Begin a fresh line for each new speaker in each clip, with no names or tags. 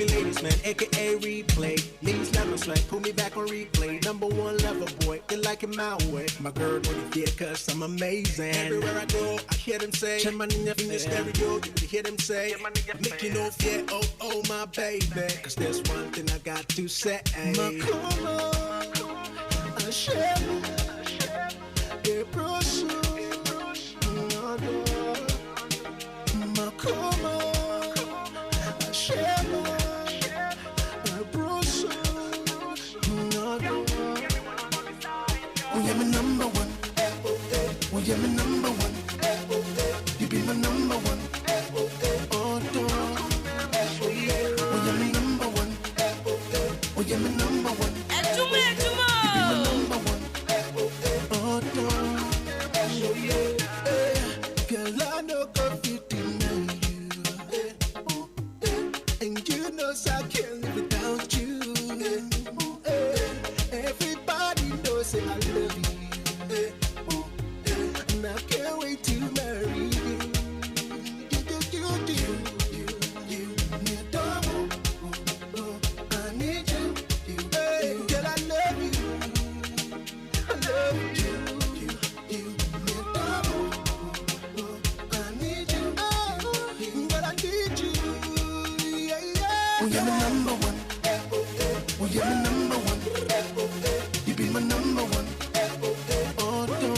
the ladies, man, aka replay. Ladies never swag, put me back on replay. Number one lover boy, they like it my way. My girl know the fear, cause I'm amazing. Everywhere I go, I hear them say, check my nigga in the stereo, you hear them say, make you no fear, oh, oh, my baby. Cause there's one thing I got to say. My color, I share, it brush, my color, I share, it brush, oh, you're my number one. Oh, you're my number one. You be my number one. Oh, dog. Oh, you're my number one. Oh, you're my number one.
Adwuma, Adwuma.
You be my number one. Oh, dog. Oh, yeah. Girl, I know coffee deny you. And you know I can't live without you. Everybody knows I love you. I can't wait to marry you. You double. I need you. Hey, girl, I love you. I love you. You double. I need you. Girl, I need you. Yeah, yeah. Oh, you're my number one. Oh, you're my number one. You be my number one. Oh, don't.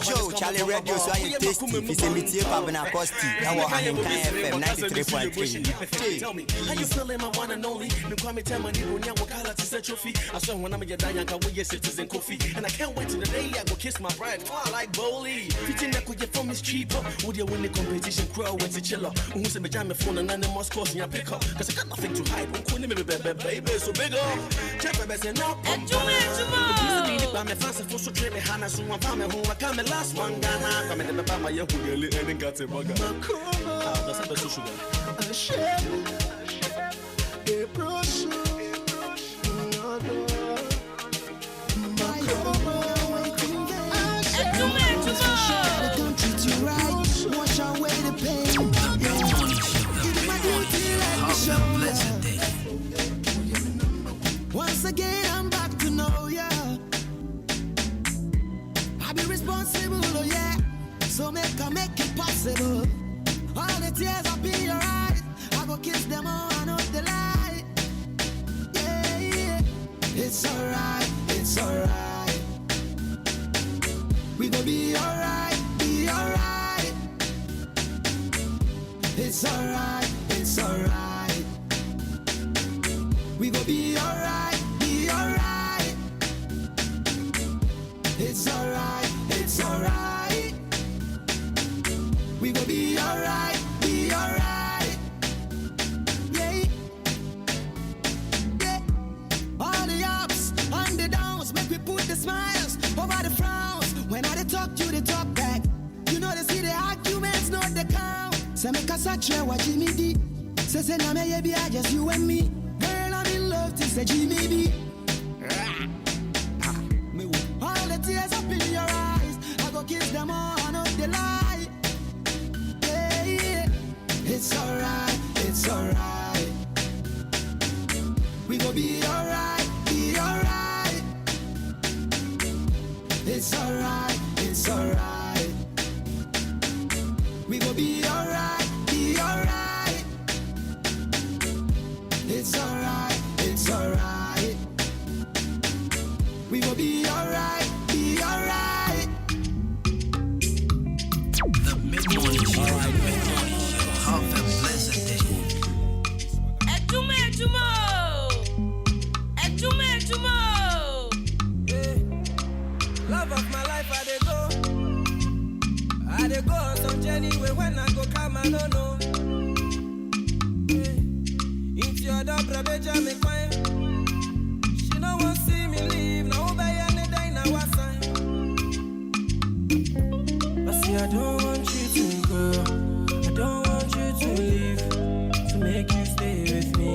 Joe, Charlie Radio, so I taste if it's a meteor carbon acoustic. Our Ahenkan FM 93.3.
Tell me, how you feeling, my one and only? Me call me tell my neighbor, yeah, what color to set your feet. I saw when I'm a dying, I will citizen coffee. And I can't wait till the day I go kiss my bride. Oh, I like Bowley. Fitting that could get from is cheaper. Would you win the competition? Crow, what's a chiller? Who said, jam my phone and none of must cost me a pick up? Cause I got nothing to hide. Who couldn't me, baby, so big up. Jeff, I said, no, I'm a fancy for so trade me, Hannah, so I'm coming home. I come the last one, Ghana. Come in the Papa, you really ain't got a bugger. That's a better sugar.
I share, it brush,
wash away the pain. It's my duty, let me show you. Once again, I'm back to know ya. I be responsible, oh yeah. So make it possible. All the tears up in your eyes, I go kiss them all, I know the light. Yeah, yeah. It's alright, it's alright. We gon' be alright, be alright. It's alright, it's alright. We gon' be alright, be alright. It's alright, it's alright. We gon' be alright, be alright. Yeah, yeah. All the ups and the downs make we put the smiles over the frowns. When I talk, you they talk back. You know they see the arguments, not the count. Say make us a try what Jimmy D. Say now me be just you and me. Girl, I'm in love to say Jimmy B. All the tears up in your eyes, I go kiss them all, I know the light. Yeah, yeah. It's alright, it's alright. We gon' be alright, be alright. It's alright, it's alright. We gon' be alright, be alright. It's alright, it's alright. We gon' be alright, be alright.
The mid-morning show, half a blessed day.
Adwuma, Adwuma. Adwuma, Adwuma.
Love of my life, I dey go on some journey where when I go come, I don't know. If you're the brother, me fine. She no want see me leave, now by any day now I sign. But see, I don't want you to go, I don't want you to leave, to make you stay with me.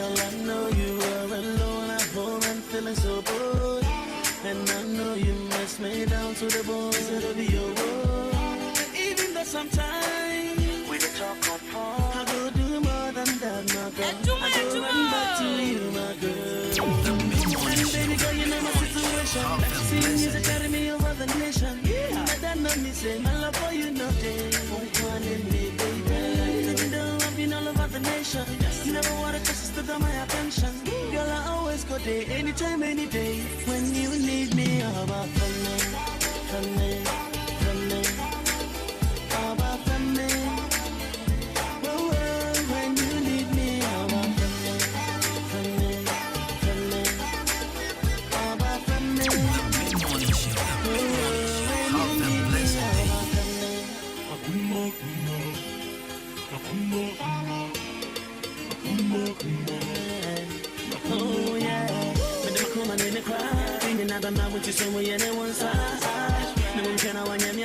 Girl, I know you are alone at home and feeling so bored. And I know you must me down to the bone. It'll be your world. And even though sometimes we the talk apart, I go do more than that, my girl. I go run back to you, my girl. And baby girl, you know my situation. Seeing you to carry me over the nation. Yeah, that know me say my love for you no day. One in me, baby. Even though I've been all over the nation, you never wanted to stood on my attention. Girl, I always go there, anytime, any day. When you need me, how about from me, from me, from me, how about from me? Oh, when you need me, how about from me, from me, from me, how about from me?
Mid-morning show. Half and blessed day.
Oh yeah, but them come and they cry. Thinking I've been mad with you somewhere in one side. No one can want you, and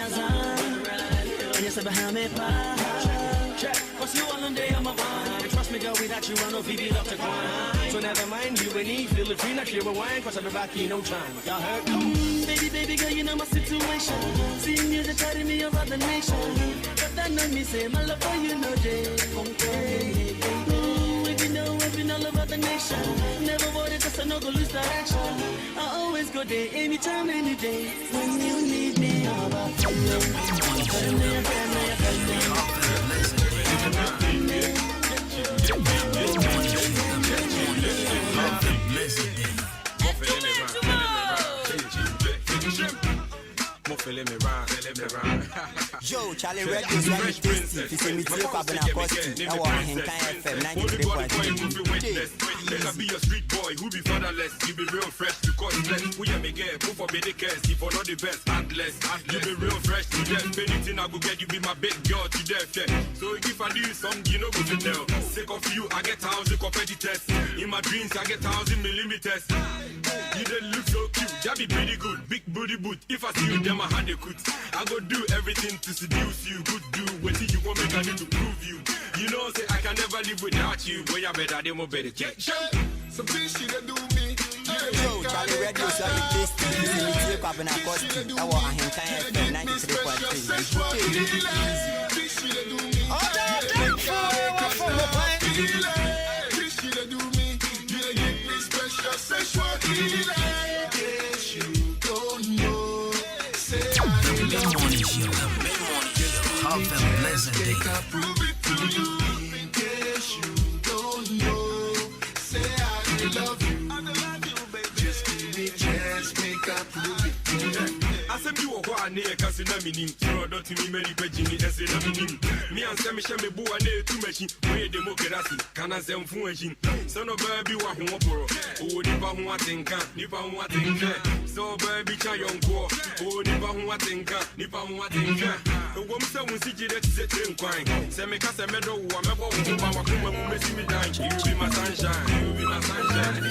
you say behind me, check. Cause you all on day on my mind. Trust me, girl, without you, I know if you love to climb. So never mind you and Eve, feel free, not share a wine. Cause I'll be back in no time. Y'all heard? Baby girl, you know my situation. Seeing you just carry me over the nation. But that know me say my love for you no day. Okay. I've been all over the nation. Never worried cause I no go lose direction. I always go there, anytime, any day. When you need me, how about from me?
Yo, Charlie Radio is very tasty. If you say me to you, I've been a costi. Now Ahenkan FM 93.3.
Let be a street boy who be fatherless. You be real fresh because blessed. We me get proof for the cares. If for not the best, less. You be real fresh to death. Anything I go get, you be my big girl to death. Yeah. So if I do something, you know go to tell. Sick of you, I get 1,000 competitors. In my dreams, I get 1,000 millimeters. You don't look so cute, that be pretty good. Big booty boot. If I see you, then I had a cut. I go do everything to seduce you. Good do what you want me to do to prove you. You know, say I can never live without you. Boy, I better, they more better. Check.
Some things she don't do me.
Yo, Charlie Radio is very tasty. If you say me to you, I've been a costi. Now Ahenkan FM 93.3.
Mid-morning show. Half and blessed day.
Prove it to you in case you don't know. Say I love you. I love you, baby. Just give me a chance, make I prove it to you.
I said you are one near Cassina Minim. Throw out to me, Mary Pegini, as in a minim. Me and Sammy Shammy Boo and two machine. Where the Mokerasi, can I say Function? Son of baby, what who are. Oh, Nipa who I think, Nipa who I think. So baby, Chayon Go. Oh, Nipa who I think, Nipa who I think. The woman said, we see that set in quine. Semi Casa Meadow, I'm a woman who will see me down. You be my sunshine, you be my sunshine.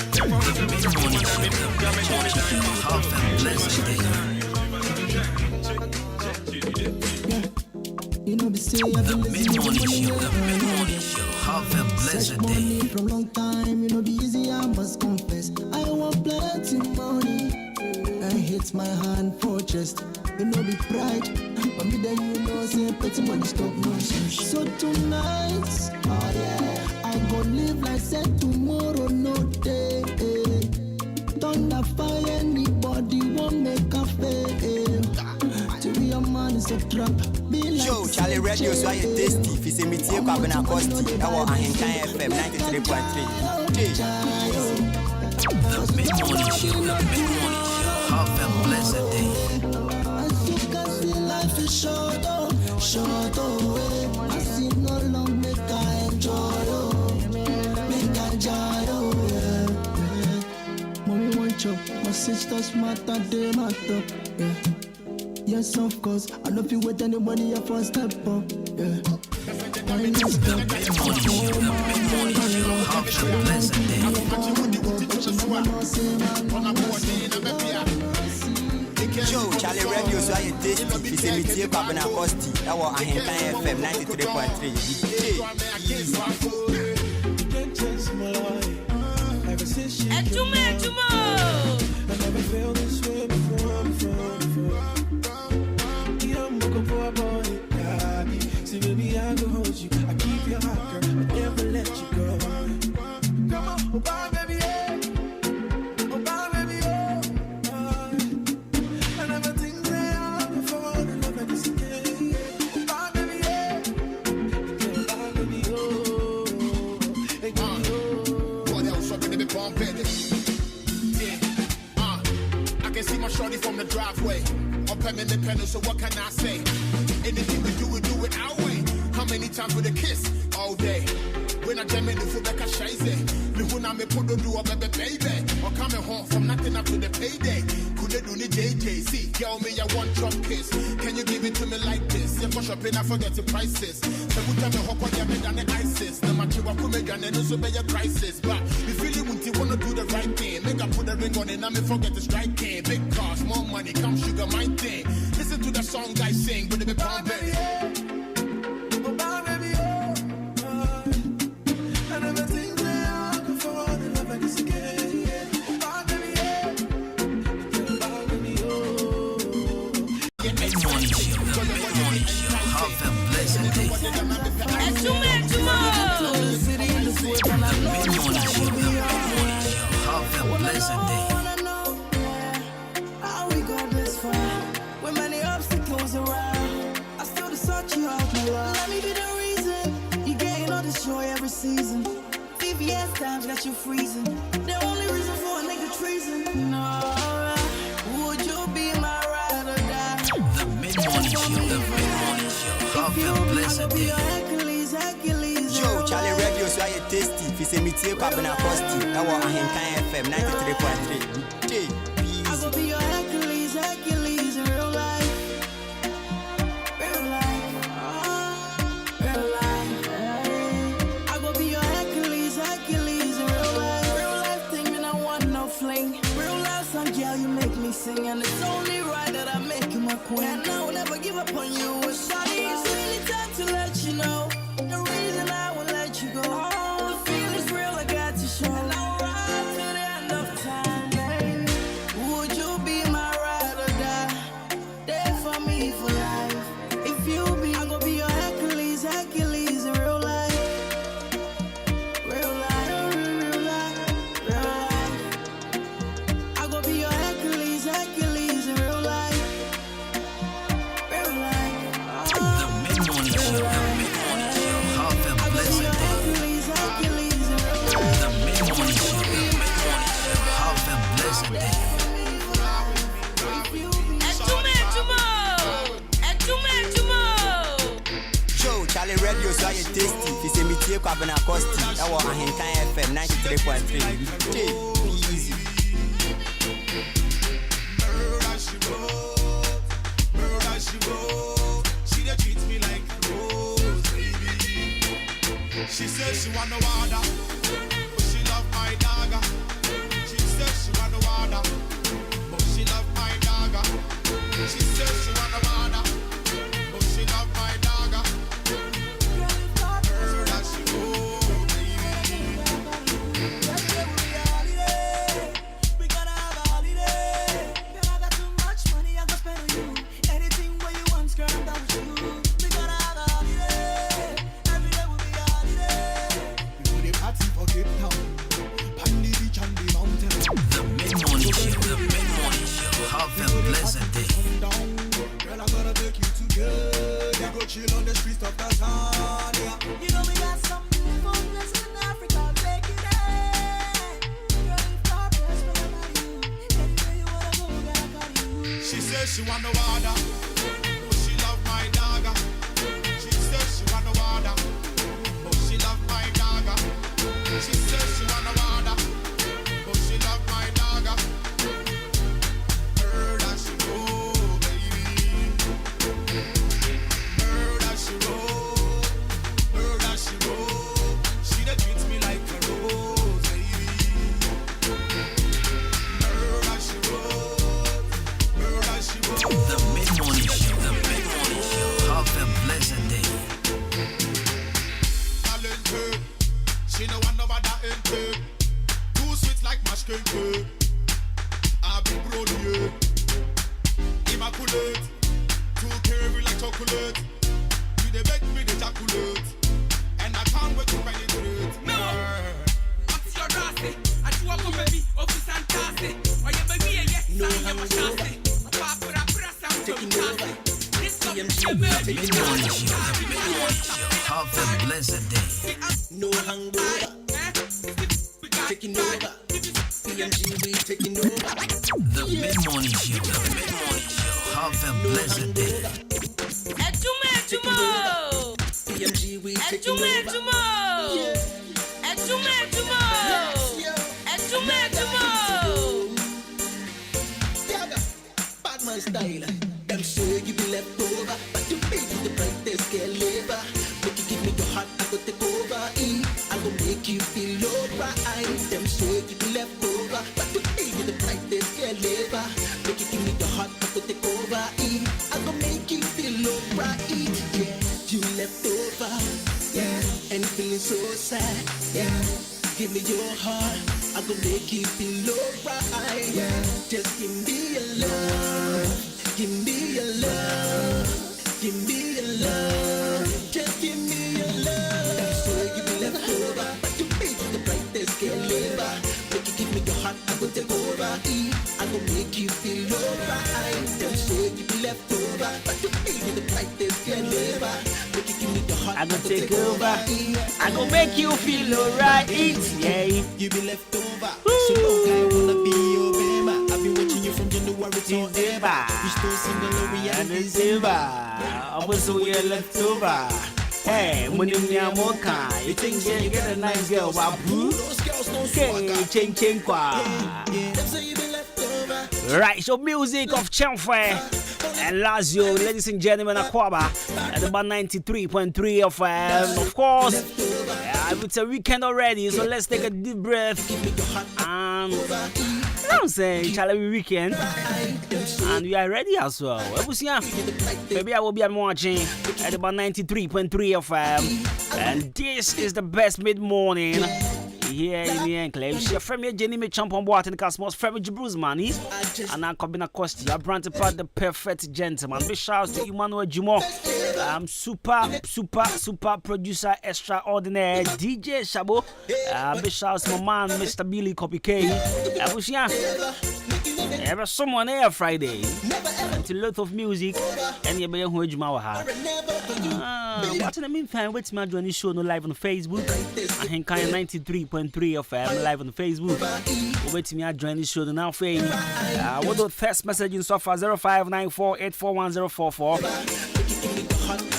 Half and blessed day.
You know, be say I've been
Mid-morning show. Half and blessed day.
from long time. You know, be easy, I must confess. I want plenty money. I hit my hand for chest. You know, be pride. But me then you know, say plenty money stop nonsense. So tonight, oh yeah, I go live like said tomorrow, no day. Thunder fire, anybody won't make a fail. To be a man is a trap.
Yo, Charlie Radio is very tasty. If you say me to you, I've been a costi. Now Ahenkan FM 93.3.
The mid-morning show. Half and blessed day.
As you can see, life is short, oh, I see no long, make I enjoy, oh, make I enjoy, oh, yeah. Mommy want chop, my sisters matter, they matter, yeah. Yes, of course, I don't feel with anybody up for step up, yeah.
Half and blessed day.
Yo, Charlie Radio is very tasty. If you say me to you, I've been a costi. Now Ahenkan FM 93.3.
You can't change my life.
born better. Yeah, I can see my shorty from the driveway. I'm paying the pedal, so what can I say? Anything we do it our way. How many times with a kiss? All day. When I jam in the foot, like a shaze. Me when I me put the do up, baby. Or coming home from nothing up to the payday. Could they do the JJC? Girl, me, I want drop kiss. Can you give it to me like this? Yeah, push up and I forget the prices. So we tell me how come you than the ISIS. No matter what come again, and also be a crisis. But if you really want to wanna do the right thing, make I put a ring on it, and me forget the strike game. Big cars, more money, come sugar my thing. Listen to the song I sing, but it be pound baby.
Times got you freezing. The only reason for a nigga treason. No, would you be my ride or die?
The mid-morning show, the mid-morning show. Have a blessed day.
Joe, Charlie Radio, so I tasty. If it's a meteor, Pabana Costi. I want Ahenkan FM 93.3.
I go be your Hercules in real life. Real life. Real life. I go be your Hercules in real life. Real life thing, and I want no fling. Real life song, girl, you make me sing. And it's only right that I make you my queen. And I will never give up on you. It's really time to let you know the reason I won't let you go. The feeling's real, I got to show. And I'll ride to the end of time, babe. Would you be my ride or die? There for me for life. If you be, I'm gonna be your Hercules in real life. Real life, real life, real life. I'm gonna be your Hercules in real life. Real life.
The mid-morning show, the mid-morning show. Have a blessed day. The mid-morning show, the mid-morning show. Have a blessed day.
Joe, Charlie Radio, so I tasty. If it's a meteor, Pabana Costi. I want Ahenkan FM 93.3. Easy.
She dey treat me like a rose, baby. She says she want no water, but she love my dagger. She says she want no water, but she love my dagger. She says she want no water, but she love my dagger. Girl, as she go, baby. We gotta have a holiday. Girl, I got too much money, I go spend on you. Anything where you want, girl, I'm down with you. We gotta have a holiday. Every day will be a holiday. We go the party for Cape Town, Pandy Beach and the mountain.
The mid-morning show, the mid-morning show. Have a blessed day.
Girl, I'm gonna take you to good. We go chill on the streets of Tanzania. You know we got some beautiful places in Africa. Take it there. Girl, if God bless me, I'm out you. Anywhere you wanna go, girl, I got you. She says she want no water, but she love my dagger. She says she want no water, but she love my dagger. She says she want no water, but she love my dagger. Heard that she go, baby. Heard that she roll. Heard that she roll. She that treats me like a rose, baby. Heard that she roll. Heard that she roll.
The mid-morning show, the mid-morning show. Have a blessed day.
Talented. She no want nobody entered. Too sweet like mashed cake. I be brody, immaculate. Too curvy like chocolate. You dey make me the chocolate, and I can't wait to penetrate.
No, what's your race? I do a baby, office and tasse. Or you baby, yes, I am a chasse. Papa, press out to tasse. This is the
Mid-morning show, the mid-morning show. Have a blessed day.
No hangover, taking over.
The mid-morning show. Have a blessed day.
Adwuma.
Batman style. Them say you be left over, but you pay the brightest girl labor. Make you give me your heart, I go take over. I go make you feel alright. Them say you be left over, but you pay the brightest girl labor. Make you give me your heart, I go take over. I go make you feel alright. Yeah, you left over. Yeah, and feeling so sad. Yeah, give me your heart, I go make you feel alright. Yeah, just give me your love. Give me your love, give me your love, just give me your love. Them say you be left over, but you be the brightest girl labor. Make you give me your heart, I go take over. I go make you feel alright. Them say you be left over, but you be the brightest girl labor. Make you give me your heart,
I go take over. I go make you feel alright. Yeah,
you be left over. So long I wanna be your baby. I've been watching you from January to December. You still single, we are December.
I was so you're left over. Hey, when you mocha, you think you get a nice girl, wabu? Okay, ching kwa. Right, so music of Chenfwe and Lazio, ladies and gentlemen, Aquaba at about 93.3 of course, it's a weekend already, so let's take a deep breath. I'm saying, Charlie, weekend, and we are ready as well. Maybe I will be watching at about 93.3 FM, and this is the best mid-morning here in the enclave. She from your Jenny me champ on board in the cosmos, from Bruce Money, and I'm coming across the brand part the perfect gentleman. Big shout to Emmanuel Jumo, super producer extraordinaire DJ Shabo. Big shout to my man Mr. Billy Copy K. Ever someone here Friday. It's a lot of music and you better hold my heart. But in the meantime, wait till my journey show no live on Facebook. Ahenkan 93.3 FM live on Facebook. Wait till me join the show now fame. What the first message in so far 0594841044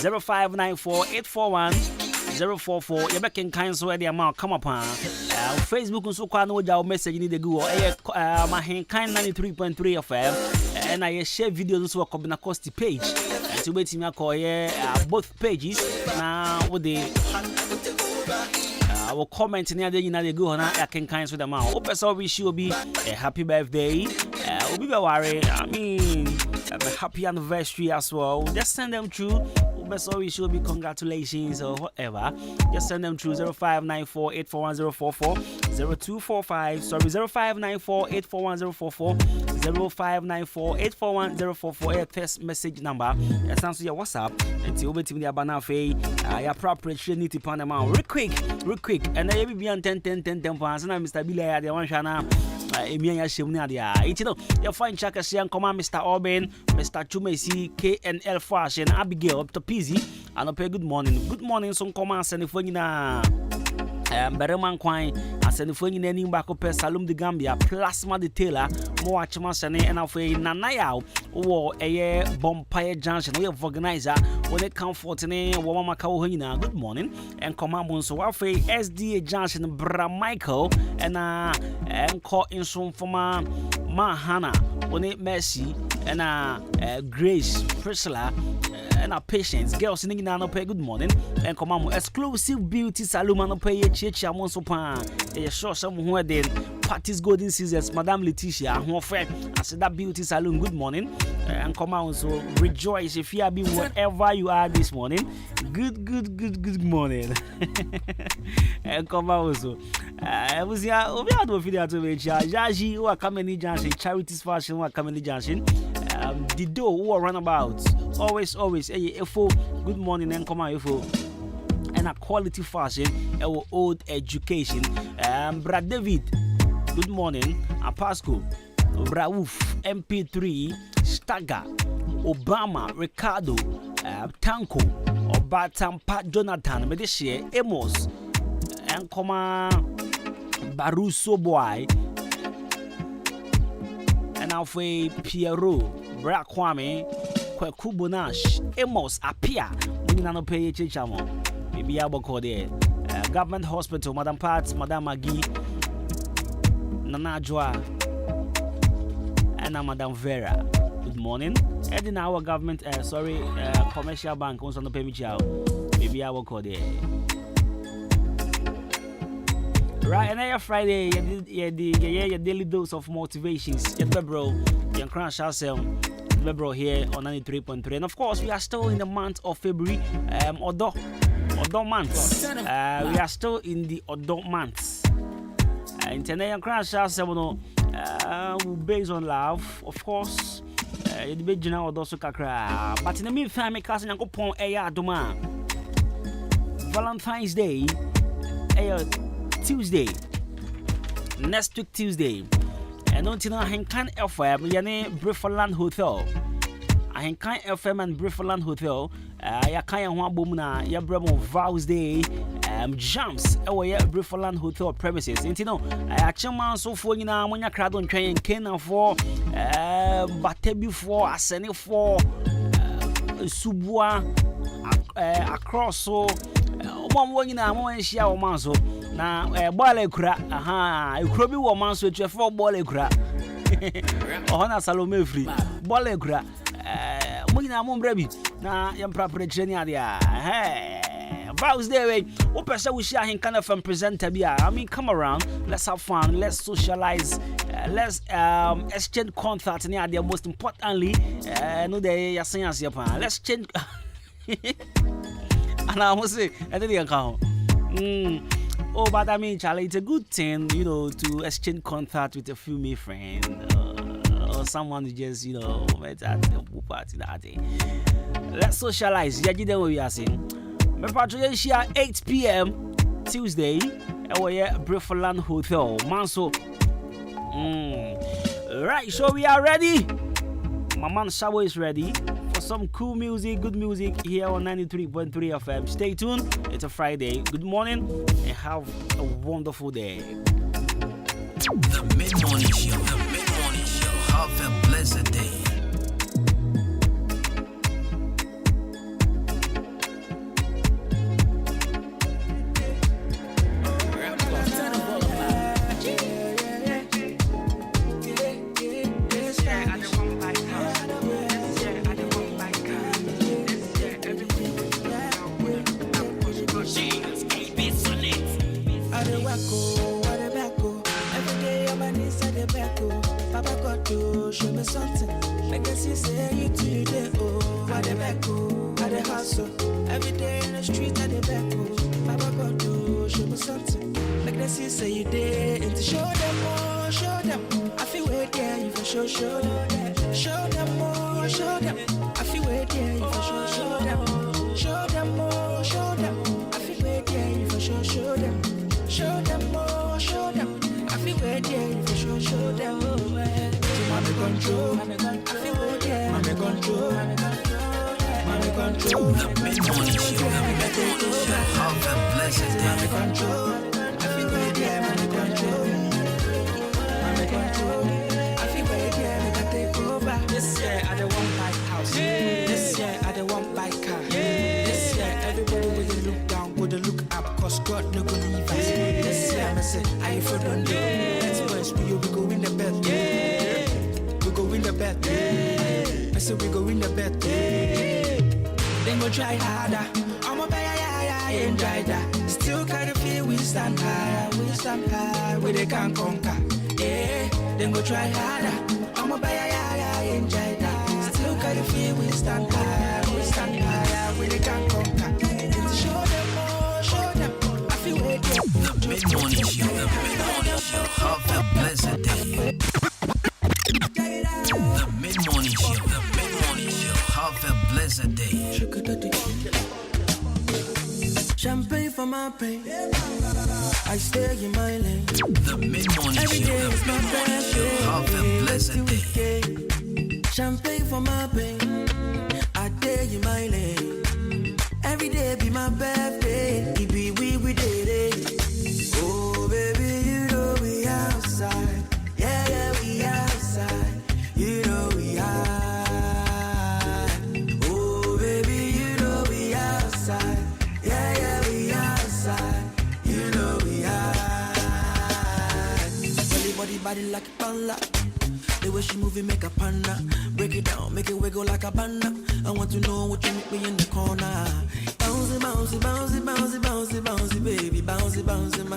0594841044. You back in kind so the amount come up on Facebook and so can know your message need to go Ahenkan 93.3 FM and I share videos so come across the page. To wait till me call both pages now with the I will comment near the United go on. I can kind with them out. Hope so wish you will be a happy birthday. We'll be worried. I mean, a happy anniversary as well. Just send them through. So we should be congratulations or whatever. Just send them through 0594841044 0245 sorry 0594841044 0594841044 text message number. That sounds to your WhatsApp until we meet the banana fee. Your proper need to pound them out real quick. And then you be on 10 pounds. And I'm Mr. Billy at the one channel. You find Chaka Sian Command Mr. Orban, Mr. Chumesi, KNL Fashion, Abigail up to Pizzy, and a good morning. Good morning, some command send for you now. Bereman Quine, I send for you any back up Salum de Gambia, Plasma the Taylor, more Chamasane, and I'll say Nanayao, or a Bompire Junction, we have organizer, when it comes for today, Wama Kawhina. Good morning, and command so I'll say SDA Junction, Bra Michael, and call in some for my Hannah, when it Mercy, and Grace, Priscilla. And our patients, girls singing now pay good morning and come on exclusive beauty salon and pay a church. I want so pan a show somewhere then parties golden scissors, Madame Letitia, who friend. I said that beauty salon, good morning and come on. So rejoice if you have been wherever you are this morning. Good morning. And come on. So I was here over the video to me. Jaji, who are coming Junction, Charities Fashion, who are coming Junction. The door who are runabout. Always, good morning and come on, and a quality fashion, our old education. Brad David, good morning, Pasco, Rauf, MP3, Stagger, Obama, Ricardo, Tanko, Obatampa, Jonathan, Medishie, Amos, and come on, Baruso Boy, Alfwe Pierrot, Bra Kwame, Kweku Bonash, Amos Apia, Munino Pay Chichamo, maybe Aboko there. Government Hospital, Madam Pat, Madam Maggie, Nana Joa, and Madam Vera. Good morning. Heading our government, commercial bank, also on the payment chow. Maybe I will call there. Right, and then Friday, your daily dose of motivations. Your bro, your crash ourselves. Bro here on 93.3, and of course we are still in the month of February. Odo months. We are still in the Odo months. International crash ourselves. Based on love, of course. The big general also kakra. But in the meantime, my cousin Uncle Pon Adwuma. Valentine's Day, Tuesday. Next week Tuesday. And until Ahenkan FM, Yane Brifferland Hotel. Ahenkan FM and Brifferland Hotel. Yakaya Wabumna, Yabramo Vows Day. Jumps away at Brifferland Hotel premises. And you know, I chairman so for you now when you crowd on train Kena for Batebi for Aseni for Subwa across so one you know, one share or man so now ball cra you could be one man so it's 4 ball cra Ohana Salome free ball cra Muna Mumbrabi now you're proper training there. Hey. Vows there, way. Opesa we share Ahenkan FM presenter. I mean, come around. Let's have fun. Let's socialize. Let's exchange contact. And yeah, most importantly, no, they are saying as let's change. And I must say, I didn't count. Oh, but I mean, Charlie, it's a good thing, you know, to exchange contact with a female friend or someone who just, you know, met at the party that day. Let's socialize. Yeah, you know what we are saying. My patron here 8 p.m. Tuesday. We are Brifferland Hotel, Manso. Right, so we are ready. My man Sabo is ready for some cool music, good music here on 93.3 FM. Stay tuned. It's a Friday. Good morning and have a wonderful day.
The mid-morning show. The mid-morning show. Have a blessed day.
Show me something. Legacy say you today. Oh, what the back oh, how the hustle. Every day in the street at the back oh. Papa God do show me something. Legacy say you day and to show them more, show them. I feel wait there you for show them. Show them more, show them. I feel wait there you for show them. Show them more, show them. I feel wait there you for show them. Show them more, show them. I feel wait there you for show them. Mami control, I feel okay. Mami control, Mami control.
The mid-morning show. The mid-morning show. Have a blessed day.
Mami control, I feel okay. Mami control, I feel okay. We can take over. This year I don't want buy house. This year I don't want buy car. This year everybody will look down, will look up, cause God no go leave us. This year I say I for don't do. That's why we go win the belt. Go win the bet. I said we go win the bet. Then go try harder. I'm a buy and try that. Still kind of feel we stand high, where they can't conquer. Yeah, then go try harder. I'm a buy and try that. Still kind of feel we stand high, where they can't conquer. Show them more, show them. I feel wait.
The mid-morning show. The mid-morning show. Have a blessed day. The mid-morning show. The mid-morning show. Have a blessed day.
Champagne for my pain. I stay in my lane.
The mid-morning
Every
show.
day
The
is my
mid-morning show.
birthday.
Have a blessed day.
Champagne for my pain. I stay in my lane. Every day be my birthday. It be we did it. Oh baby, you know we outside. Yeah, we outside. body like a panda. The way she move it make a panda. Break it down, make it wiggle like a panda. I want to know what you make me in the corner. Bouncy, bouncy, bouncy, bouncy, bouncy, bouncy, baby, bouncy, bouncy, ma.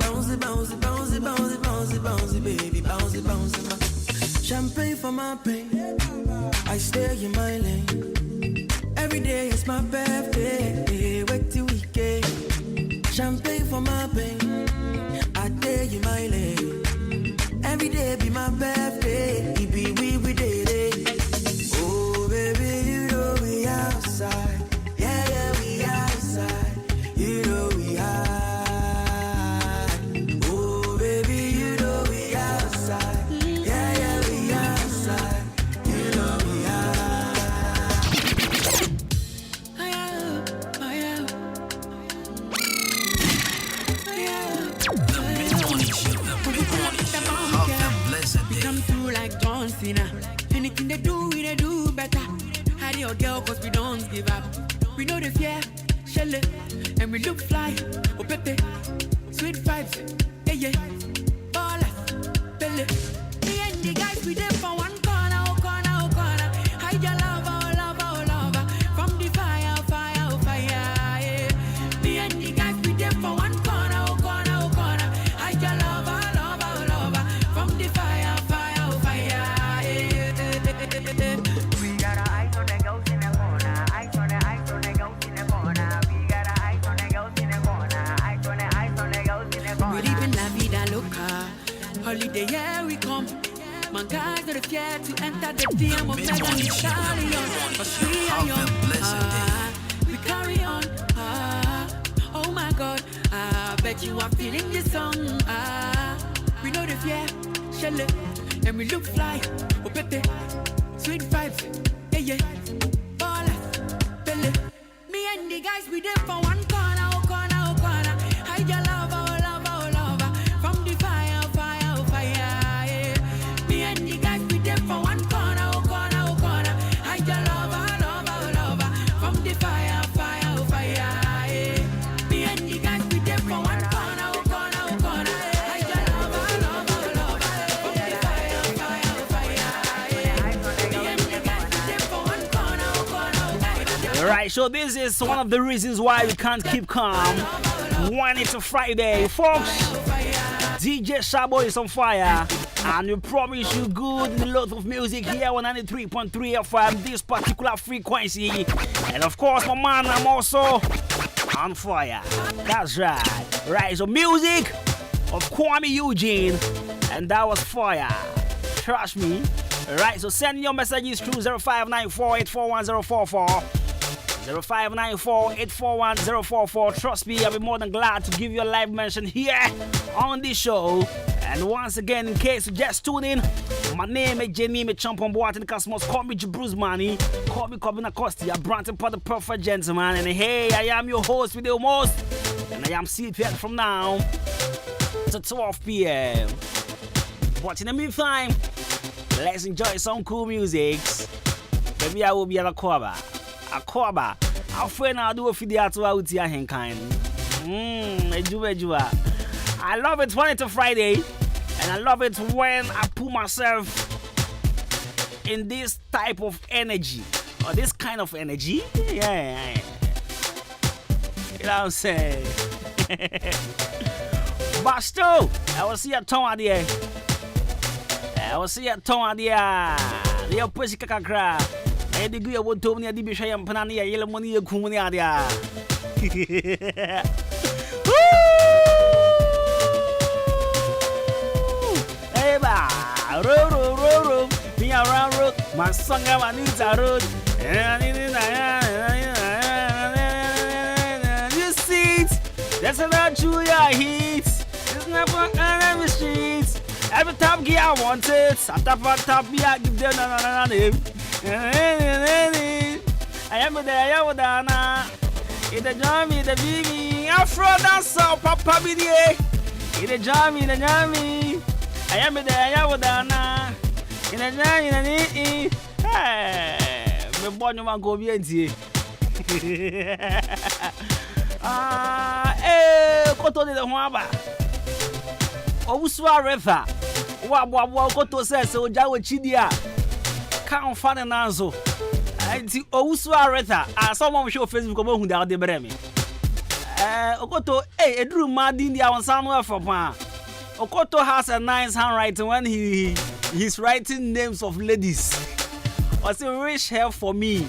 Bouncy, bouncy, bouncy, bouncy, bouncy, bouncy, baby, bouncy, bouncy, ma. Champagne for my pain. I stay in my lane. Every day is my birthday. Wait till weekend. Champagne for my pain. I stay in my lane. Every day be my birthday. It be we did it. Oh baby, you know we outside. Yeah, yeah, we outside. You know we high. Oh baby, you know we outside. Yeah, yeah, we outside. You know we high.
The mid-morning show. Have a blessed day.
Come through like John Cena. Anything they do better. Hide your girl, cause we don't give up. We know the fear, shell it, and we look fly. Oh, pepe, sweet vibes, yeah, yeah. Ballers, belly. Me and the guys, we there for one corner, oh, corner, oh, corner. Hide your lover, oh, lover, oh, lover. From the fire, oh, fire, oh, fire, yeah. Me and the guys, we there for one corner, oh, corner, oh, corner. Hide your lover, lover, oh, lover. From the fire, fire, oh, fire, yeah.
We got our eyes on the girls in the corner. Eyes on the girls in the corner. We got our eyes on the girls in the corner. Eyes on the girls in the corner.
We live in la vida loca. Holiday, yeah, we come. My guys are scared to enter the DM of Megan Stallion. But we are young. We carry on. Oh my God. Bet you are feeling this song. We know the fear, shell it, and we look fly. Oh, pepe, sweet vibes, yeah, yeah. Ballers, belly. Me and the guys, we there for one corner, oh, corner, oh, corner. Hide your lover, oh, lover, oh, lover. From the fire, fire, oh, fire, yeah. Me and the guys, we there for one corner, oh, corner, oh, corner. Hide your lover, lover, oh, lover. From the fire, fire, oh, fire, yeah. Me and the guys, we there for one corner, oh, corner, oh, corner. Hide your lover, lover, oh, lover. From the fire, fire, oh, fire, yeah. Me and the guys, we there for one corner, oh, corner, oh, corner.
Alright, so this is one of the reasons why we can't keep calm. When it's a Friday, folks, DJ Shabo is on fire. And we promise you good lot of music here on 93.3 FM, this particular frequency. And of course, my man, I'm also on fire. That's right. Right, so music of Kwame Eugene. And that was fire. Trust me. Alright, so send your messages through 0594-841-044. 0594-841-044. Trust me, I'll be more than glad to give you a live mention here on this show. And once again, in case you just tune in, my name is Jenny Champon Boatin Cosmos. Call me Bruce Money. Call me Kobina Costi. I'm Branton for the perfect gentleman. And hey, I am your host with the most. And I am seated from now to 12 p.m. But in the meantime, let's enjoy some cool music. Maybe I will be at a Akwaba. Our friend I do a video to Ahenkan. I love it when it's a Friday, and I love it when I put myself in this type of energy, or this kind of energy. Yeah. You know what I'm saying? But still, I will see a tongue there. I will see a tongue there. The pussy kakra. I degree I would tell me a debisha and panania, yellow money, a kumania. Ro, be around road, my song I need a road. You see it, that's another Julia heat. It's never enemy streets. Every time I want it, I tap, I give them a name. I am there, Dana. In the jammy, the baby, Afro dancer, Papa Bidier. In the jammy, the jammy. I am there, Dana. In the jammy, hey, the bonnet man go be empty. Koto de Wamba. Obuswa River. Wa koto says so jawo chidia. Can't find an answer. Anti Owusu Areta. Someone show Facebook about who they are the breme. Okoto, Edru Madin the Awansano for pa. Okoto has a nice handwriting when he's writing names of ladies. I say wish her for me.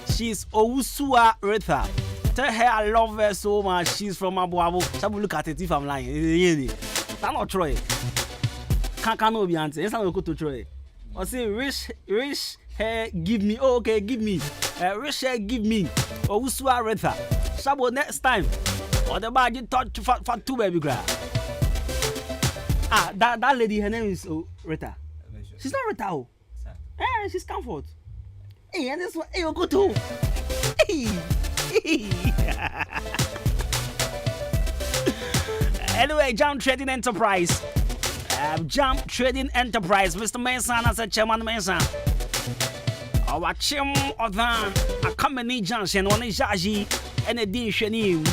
She's Owusu Areta. Tell her I love her so much. She's from Abuabu. Shall we look at it if I'm lying? That's not Troy. Can't be answered. It's not go to Troy. I say wish her give me. Oh, okay, give me. Wish her give me. Owusu Areta. Shall next time. Or the body touch for two baby gra. That lady, her name is Rita. She's not Rita. Oh. She's Comfort. Hey, and this one, hey, go to. Anyway, Jam Trading Enterprise. Jam Trading Enterprise. Mr. Mason as a chairman Mason. Our chim of a company junction on a jaji and a din shenim.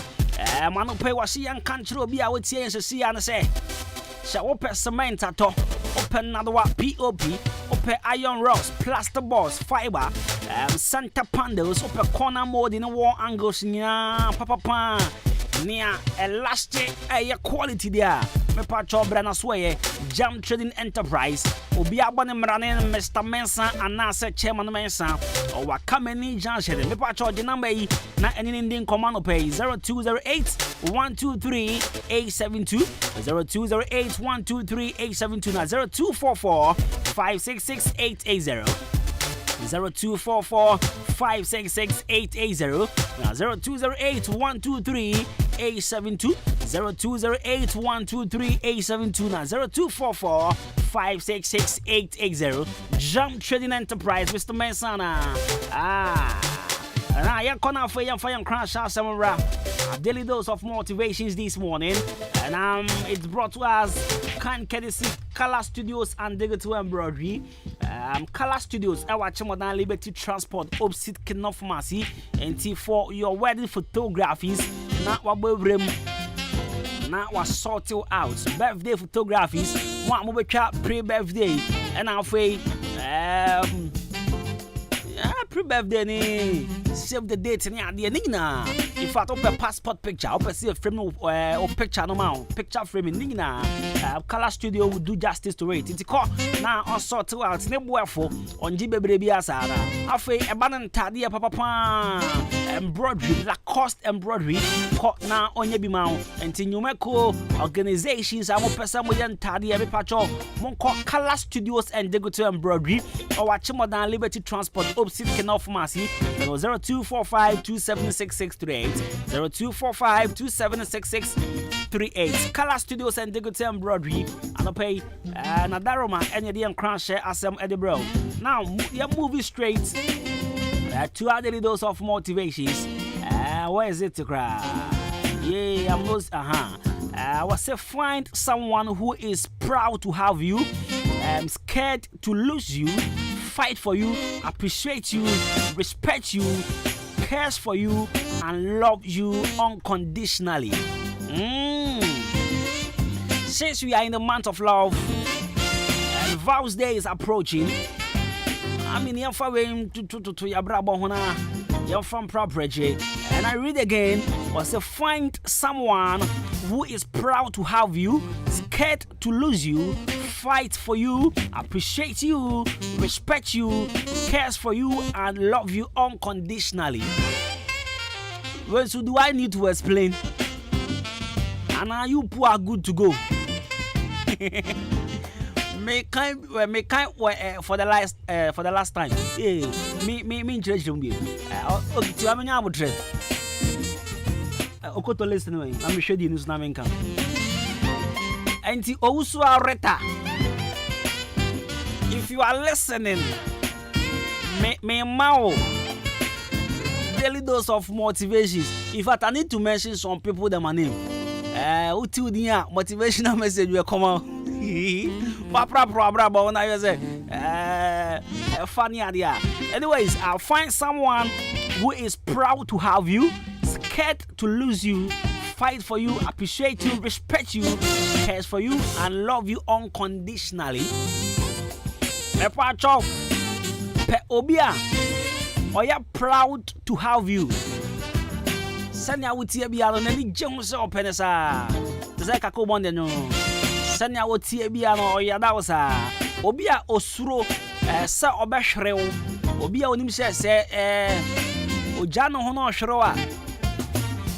Manu pay was she and control be out here and see and say. Shall open cement at all. Open another POP. Open iron rods, plaster boards, fiber, center panels, open corner mode in the wall angles, papa, near elastic quality there. Me patcho brand swear, Jam Trading Enterprise, Obi abone mrane Mr. Mensa and Nasa Chairman Mensa, or what coming junction. Me patcho the number na any Indian command pay 0208 123 872 0208 123 872 na 0244 566 880 0244 566 880 now 0208 123 872 0208 123 872 now 0244 566 880 Jump Trading Enterprise Mr. Mensana I am for young crash some a daily dose of motivations this morning, and it's brought to us kind courtesy Color Studios and Digital Embroidery. Color Studios, our Chamodan Liberty Transport, opposite King Pharmacy, and for your wedding photographies, not what we not was sorted out. Birthday photographies, one mobile chat pre-birthday, and I'll say, pre-birthday, save the date in the Nina. In fact, open passport picture, open see a frame or picture no mount, picture frame in Nina. Color Studio will do justice to it. It's called now on sort out, name for on Jibaby Asada. Afe, abandoned Tadia Papa embroidery, Lacoste embroidery, caught now on your mount, and Tinumeko organizations. I'm a person with Tadia Pacho, Monco Color Studios and Digital Embroidery, or Chimodan Liberty Transport, opposite Ken Pharmacy, 0245 276 0245 276 Color Studios and Digital Embroidery, and I pay Nadaroma and Yadian Crash Assam Edinburgh. Now, you're moving straight to other dose of motivations. Where is it to cry? Yeah, I'm most I was say find someone who is proud to have you, scared to lose you, fight for you, appreciate you, respect you, cares for you, and love you unconditionally. Since we are in the month of love and Vows Day is approaching, I mean, you're from your brabon, you're from property, and I read again, was to find someone who is proud to have you, scared to lose you, fight for you, appreciate you, respect you, cares for you, and love you unconditionally. Well, so do I need to explain? And are you poor good to go? Make kind for the last time. Me interest me. Okay, I'm able to. Okoto listen anyway. I'm sure the news na Ahenkan. Anti Owusu Areta. If you are listening, me mao daily dose of motivations. In fact, I need to mention some people that my name. Uti dia motivational message will come out. Funny idea. Anyways, I'll find someone who is proud to have you, scared to lose you, fight for you, appreciate you, respect you, cares for you and love you unconditionally. Epacho pe obia oya proud to have you. Sanya wutie bia no nani gye se openesa. Ze kako bonde no. Sanya wutie bia no oya dawo sa. Obia osuro se obehwerew. Obia onim se oja no ho no hwerew a.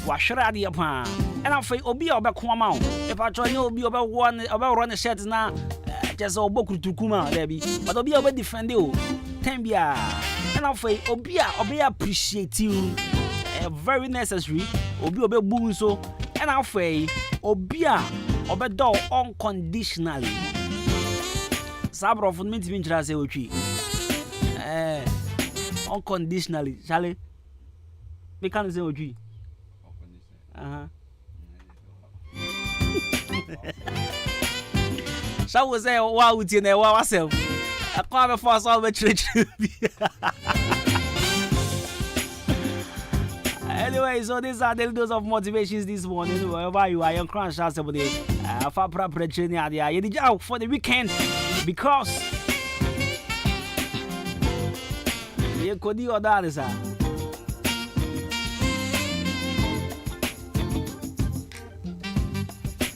Wa hwere ade pa. And I feel obia obeko ama o. Epacho ni obi run shirt na just oboku tukuma debi. But obia obe defend you. Tembia. And I feel obia appreciate you. Very necessary. Obi bu so. And I feel obia do unconditionally. Sabro for me to be say ochi. Unconditionally. Shall we can say ochi. Shall we say wow with you now ourselves? I can't force all the church. Anyway, so these are the dose of motivations this morning. Wherever you are, your crunch has somebody for preparation for the weekend because you could do that.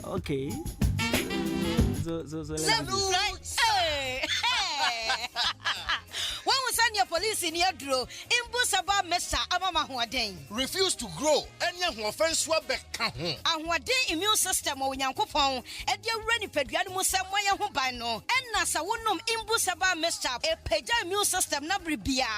Okay. So
let's hey. When we send your police in your draw, Imbusaba Mesa Amama Huaden.
Refuse to grow, and young offense swabek.
And what day immune system or Yankopon, and your ready pediatric Samoya Hubano, and Nasa Wunum Imbusaba Mesa, a peja immune system Nabribia,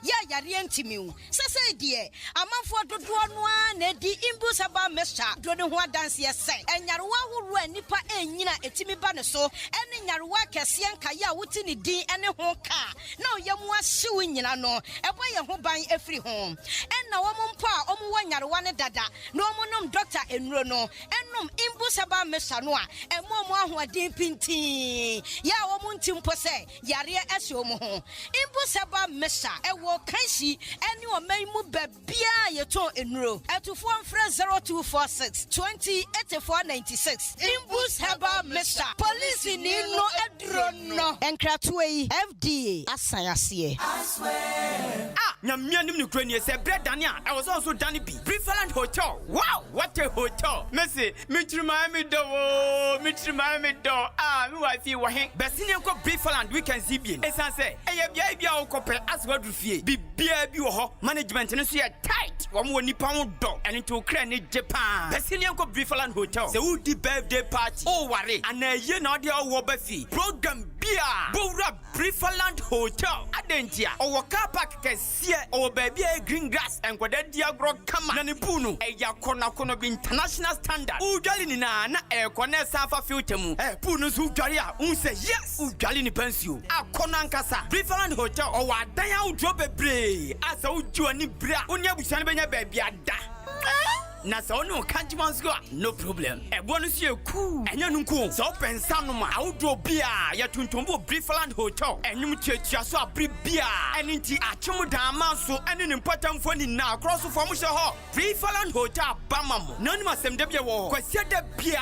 Ya Yarientimu. Sasa dear, a month for the one, Eddie Imbusaba Mesa, Dronua dance yes, and Yarwa who ran Nipa and Yina Etimi Banaso, and in Yarwa Cassian Kaya Wutini D and a honka. No, Yamwa suing no, a boy who buying every home. And now Pa, one Yarwana Dada, no monum doctor and Rono, and num Imbusaba Mesanoa, and Moma who are deep in tea. Ya womuntim pose, Yaria Esomo. Imbusaba Mesa, a walk Kanshi, and you are may move Bia Yato in row. At 0246 20 8496. Imbusaba Mesa, police in no Edrono, and Kratway FDA. I
swear. Nyamianim Ukraine said bread Dania. I was also Danny B. Preferland Hotel. Wow, what a hotel. Messi, Mitri Miami do. Me wife you were Bessinian ko Preferland we can see bien. As I say, Ayabia couple as what refie. Be beer management and see a tight. One more Nippon dog and into Ukraine Japan. Bessinian ko Preferland Hotel. The woody birthday party. Oh worry. And a year not the Wabafi. Program beer. Bora Preferland Hotel. Adentia. Our car park can see our baby green grass and Quadedia Grog Kama Nanipunu. A Yakona be international standard. Ujalini na Kone Safa Filtemu. Punus Ujaria. Unse yes. Ujalini Pensio. A Konankasa. Preferland Hotel. Or what Daya drop a bray. As a Ujuani Bra. Unya Busanabenya baby. Nasa no can't no problem. A bonus you cool and you cool. So pen sanuma outdoor beer, ya tuntumbo Preferland Hotel, and you church ya so beer, and inti achumudama so and an important phone in now cross of Formusha Hall. Preferland Hotel, Bamamo, none must send the war. Question the beer,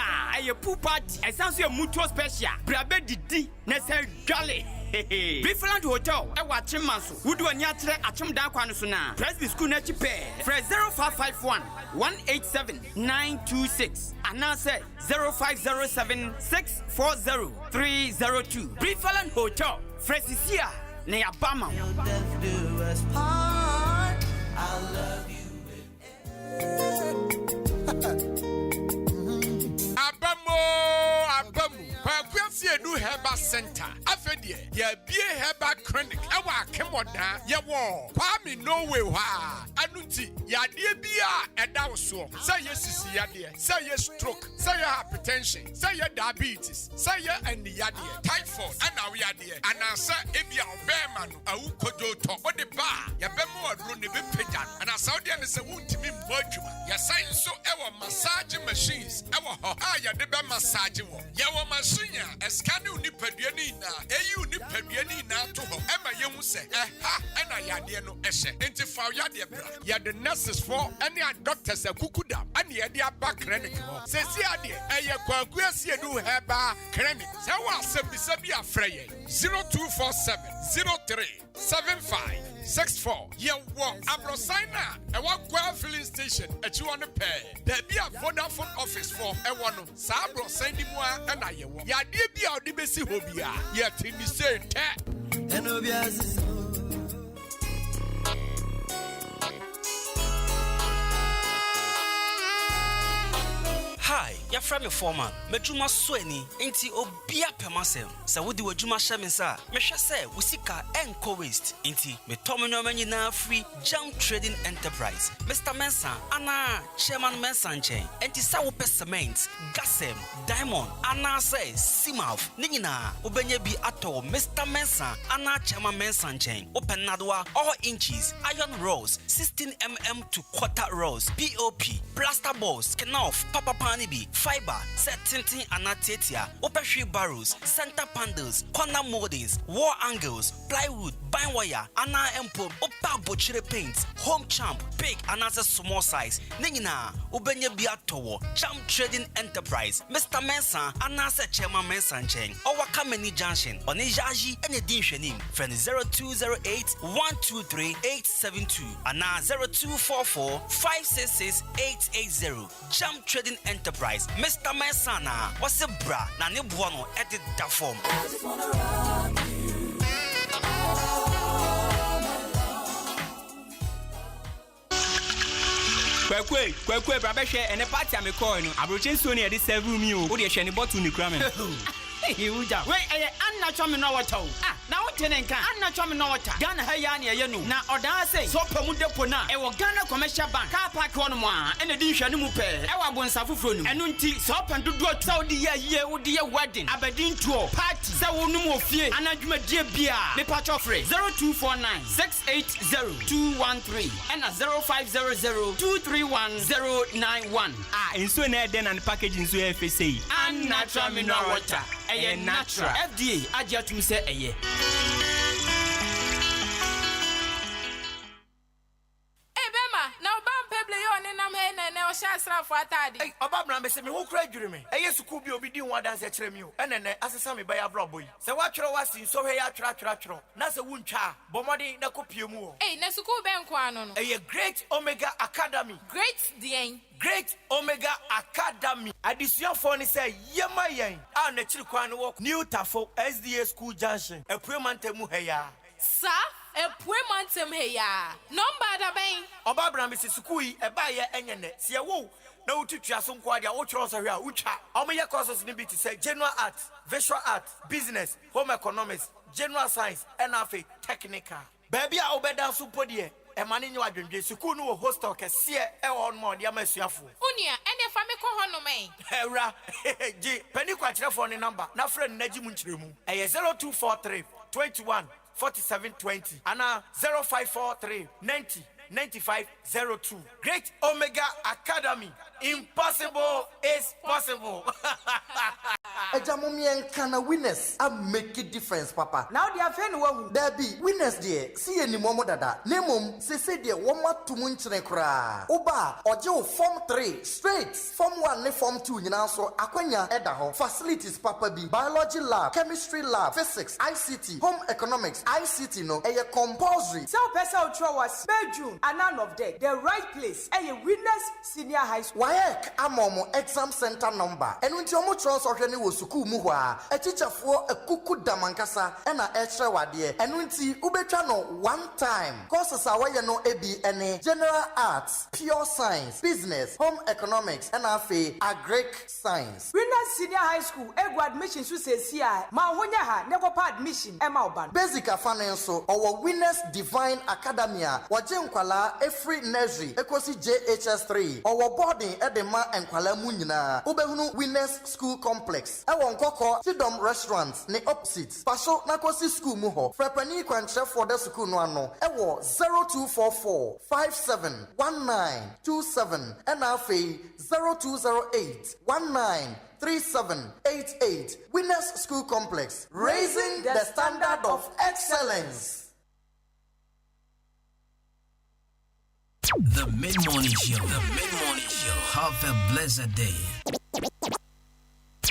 a poo party, a sounds your mutual special. Brabe di Nessa Jolly. Preferland Hotel, I watch him maso. Would do a nyatre achum da kwanusuna. Press the school net pay. Press 0551 187 926. And now say 0507 640 302. Preferland Hotel, Fresisia, near Bama.
I love you.
Abamu. Kwasi Edu Heba Center. Afedie, ye be Heba Clinic. Ewa kemoda, ye wo. Kwami no way wa. Anuti, ya die bia eda so. Say yes sisi ya die. Say yes stroke. Say yes hypertension. Say yes diabetes. Say yes endi ya die. Typhoid. Ana we ya die. Ana say ebia obema no. Awu kojo to. Ode ba, ya bemo adro ne be pejan. Ana Saudi ane se wuntimi mbodwuma. Ya say so ewa massage machines. Ewa ho. Ya de be massage wo. Ya wo machine. Eskani unipedueni na. Eyi unipedueni.
nipaduani na to ho ema yehu se ha ena yade no ehye enti fa yade bra ya the nurses for any doctors akukuda ani yade aba clinic ho se si ade eye kwaku asiedu heba clinic se wa asebisa bi afre ye 0247 03 7564 ye wo Abrosina e wa kwa filling station echi won pay there be a Vodafone office for e wono sa Abrosina di mu a na ye wo ya de bi a odi besi ho bia ye timi say te enobias.
Hi, your friend me foreman. Medjuma sweni inti obia pemasem. Sa wudi wajuma shemensa. Mesha se wusika enko waste. Inti me tomino meni na free jam trading enterprise. Mr. Mensa ana chairman Mensa chain. Inti sa wupe cement, gasem, diamond ana se simaf. Ningina ubenye bi ato Mr. Mensa ana chairman Mensa chain. Open nadwa all inches, iron rods, 16mm to quarter rods, POP, plaster balls, kenoff, papa pan fiber, set tinting anatetia, opeshri barrels, center panels, corner moldings, wall angles, plywood, bind wire, ana empo, opa bochire paints, home champ, big and as a small size. Ningina, ubenye biatowo, Jam Trading Enterprise, Mr. Mensa, anasa chairman Mensa chain, or Wakameni Junction, on Ejaji and a Dinshanim, friend 0208 123 872, and 0244 566 880. Jam Trading Enterprise, Mr. Mensana, what's a bra, Nani Buono, edit that form. I just wanna rock you.
Kwekwe, Brabeshe, and a party I'm a coin. Abrochen Sony at this 7 room, you would have any bottle in the cramming. Wait, I'm not trying to know what. Now Ahenkan, I'm not trying to know what. Ghana Hayani, you know. Now, or say, so Pamudepona, a Ghana commercial bank, car park one more, and a dish and mupe. I want Safufun, and unti, sop and do what Saudi year would be a wedding. Aberdeen tour, party, so no more fear, and Adwuma dear beer, the patch of 0249 680 213 and a 0500 231 091. In so then and packaging so FSA and natural mineral water. Natural FDA adia to me say eye.
Hey, Obama, me say me who cry during me. I used to could be obedient one dance at Tremio, and then as a sammy by a brother. So what you was in so here, tra. Nasa wun cha, Bomadi na copiumu.
Hey, Nasuku Benquano.
A great Omega Academy.
Great Dien.
Great Omega Academy. Addition phone say, Yama yang. Our natural quan walk new Tafo SDA School Junction. A Premantemu heya.
Sir, a Premantem heya. Number the bang.
Obabra Mrs. Sukui, a buyer and see a woo. No teacher, some quadia, which was a ucha. Omega courses need to say general art, visual art, business, home economics, general science, and technical. Baby, I obey suppodie. A man in your dream, Sukunu hostel can see a on more, dear Messiafu.
Unia, and if I make a honor, man.
Hera, G, penny quatra phone number, na friend Nejimuntrimu, a 0243 21 4720, and 0543 90 9502. Great Omega Academy. Impossible is possible.
Ahenkan winners I make a difference, Papa. Now they are fan one. There be winners there. See any momo dada. Nemum say there one more to munchne kra. Oba ojo form 3 straight. Form 1 ne form 2 nyina so akwanya edaho. Facilities Papa B. Biology lab, chemistry lab, physics, ICT, home economics, ICT no. A compulsory.
So person throw was June and none of them. The right place. A winners senior high school.
Wayek amomo exam center number. And when you trans already was suku muwa. A teacher for a kuku damankasa and a extra wadie. And when see ubechano one time. Courses are no ABNA, general arts, pure science, business, home economics, and agric science.
Winners senior high school. Ego admission su says here. Ma ha never admission. Emma Oban.
Basic finance or winners divine academia. Wajen enkwala every nursery ekosi JHS3 owo boarding edema enkwala mu nyina ubehunu Winners School Complex ewo nkoko Tidom Restaurant ne opposite paso nakosi school mu ho frepani kwantre for the school no ano ewo 0244 571927 and afi 0208 193788 Winners School Complex, raising the standard of excellence.
The Mid-Morning Show. The Mid-Morning Show. Have a blessed day.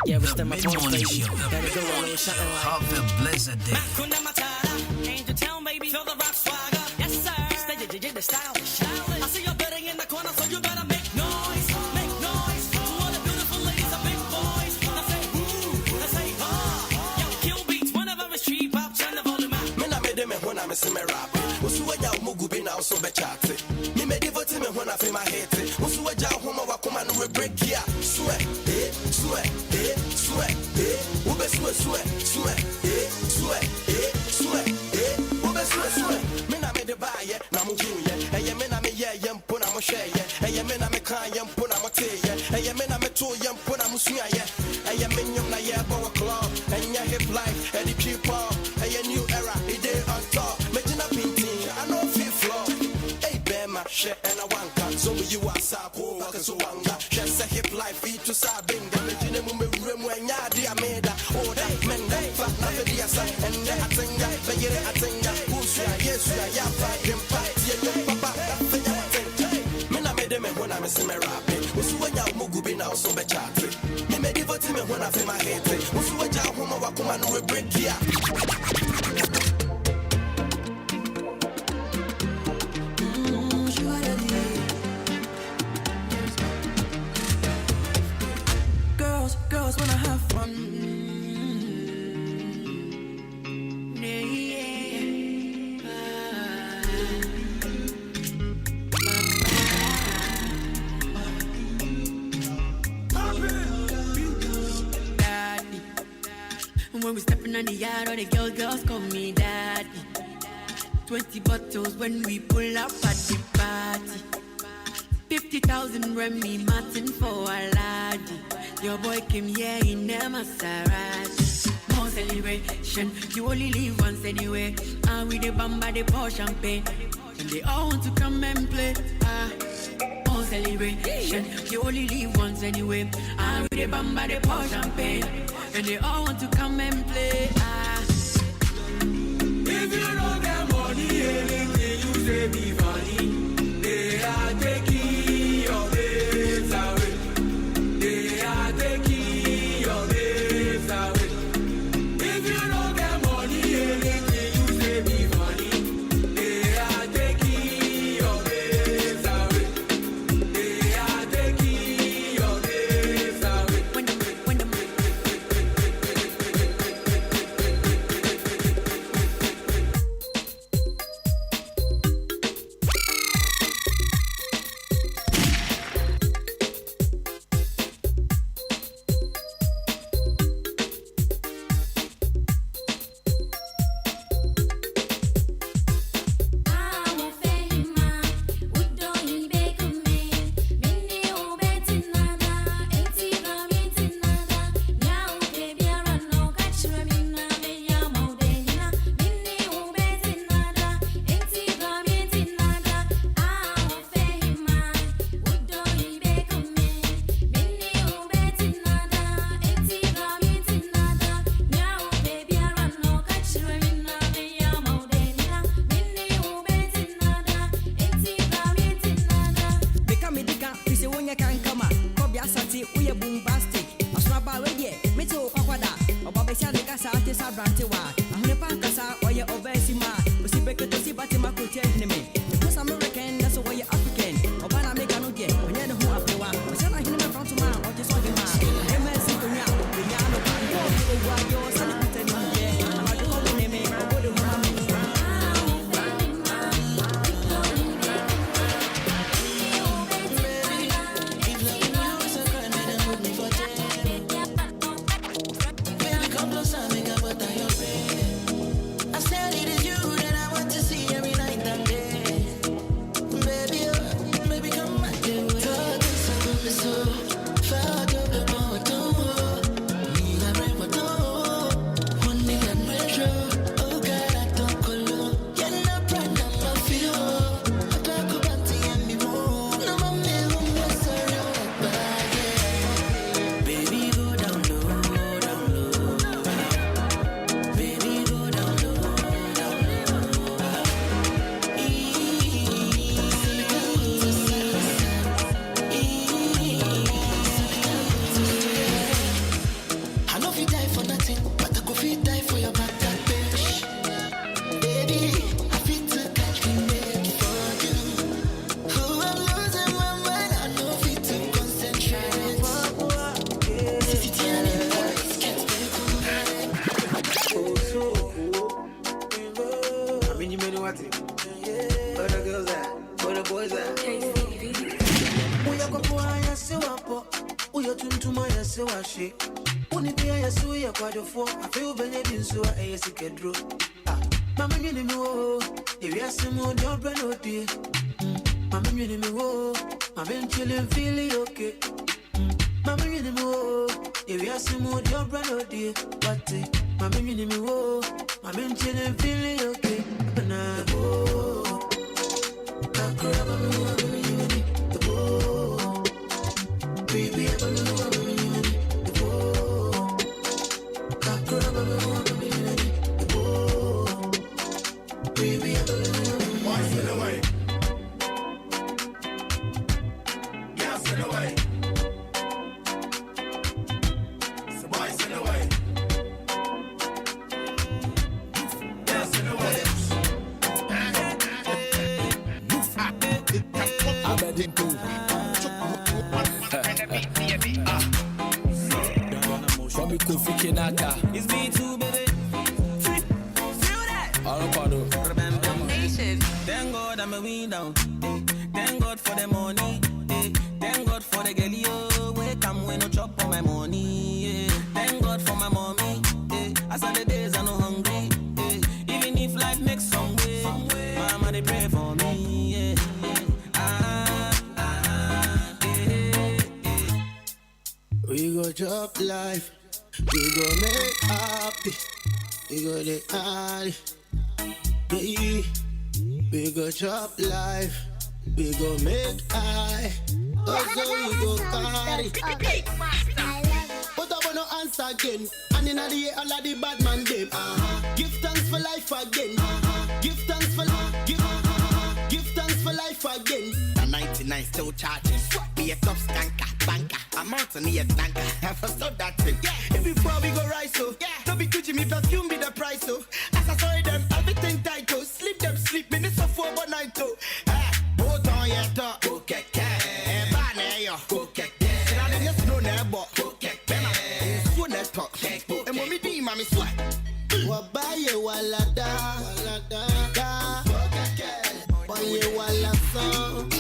Yeah,
the Mid-Morning Show. The Mid-Morning Show. Have a blessed day.
Angel Town, baby, feel the rock swagger. Yes, sir. Stay the style. I see you betting in the corner, so you better make noise. Make noise. To all the beautiful ladies and big boys. Now say woo, now say ha. Yo, kill beats, one of them is tree pop, turn the volume up.
Me na me de me when I'm a semi rap. Usuwa ya umugu bina also be chat. Me me devote me when I feel my hate. Usuwa ya homa wakuma no break here. Sweat, sweat, sweat, ube sweat, sweat, sweat, sweat, sweat, ube sweat, sweat. Me na me de buy na mu huye. Eye me na me ye yempo na mo share. Eye me na me kan yempo na mo teye. Eye me na me to yempo na mo sua ye. Eye me nyom na ye power club. Enya hip life, and the people. Eye new era, it day on top. Me jina pinting, I know feel floor. Hey bema, she and a wanka. So you are sapo, waka so wanga. She say hip life, feet to sabinga. Me jina mu me room when ya dia meda. Oh that men that flat na me dia sa. And that atenga, be yere atenga. Who's ya, yes ya, ya fight them fight. Yeah, yo papa, that thing ya atenga. Me na me de me when I me see me rapping. Usuwa ya umugu bina also be chatting. Me me devote me when I feel my hate. Usuwa ya homa wakuma no break here.
Girls wanna have fun. Daddy. When we stepping on the yard, all the girls call me daddy. 20 bottles when we pull up at the party. 50,000 Remy Martin for a laddie. Your boy came here in a Maserati. More celebration, you only live once anyway. And with the bamba, they pour champagne. And they all want to come and play. More celebration, you only live once anyway. And with the bamba, they pour champagne. And they all want to come and play.
If you don't get money, anything you say be funny. They are taking your babes away. They are taking your babes away. If you don't get money, anything you say be funny. They are taking your babes away. They are taking your babes away.
washi. Uni be a suya quadro for a few benefits so a sick draw. Mamma, you know, if you ask him on your brand, oh dear. Mamma, you know, I've been chilling, feeling okay. Mamma, you know, if you ask him on your brand, oh dear. But Mamma, you know, I've been chilling, feeling okay. Banana, oh, I grab a baby,
It's me too, baby. Feel that? Remember nation. Thank God I'm a win down. Thank God for the money. Thank God for the girl, yo. Wake up when no chop on my money. Thank God for my mommy. As on the days I'm no hungry. Even if life makes some way, mama they pray for me.
We go chop life. We go make happy. We go the party. Yeah. We go chop life. We go make high. Also we go party. But I wanna answer again. And in the year all of the bad man them. Give thanks for life again. Give thanks for give thanks for life again.
The 99 still charging. Be a top skanker, banker. I'm out on the tanker. Have to stop that thing.
If before we go right so don't be Gucci, me perfume be the price so. As I saw them, everything tight so. Sleep them sleep, minutes of 4 but night so. Both on your top, go get cash. Banner yo, go get cash. And I just know never go get cash. So let's talk. And when me do, mommy sweat. Wabaye walada, da. Wabaye wala song.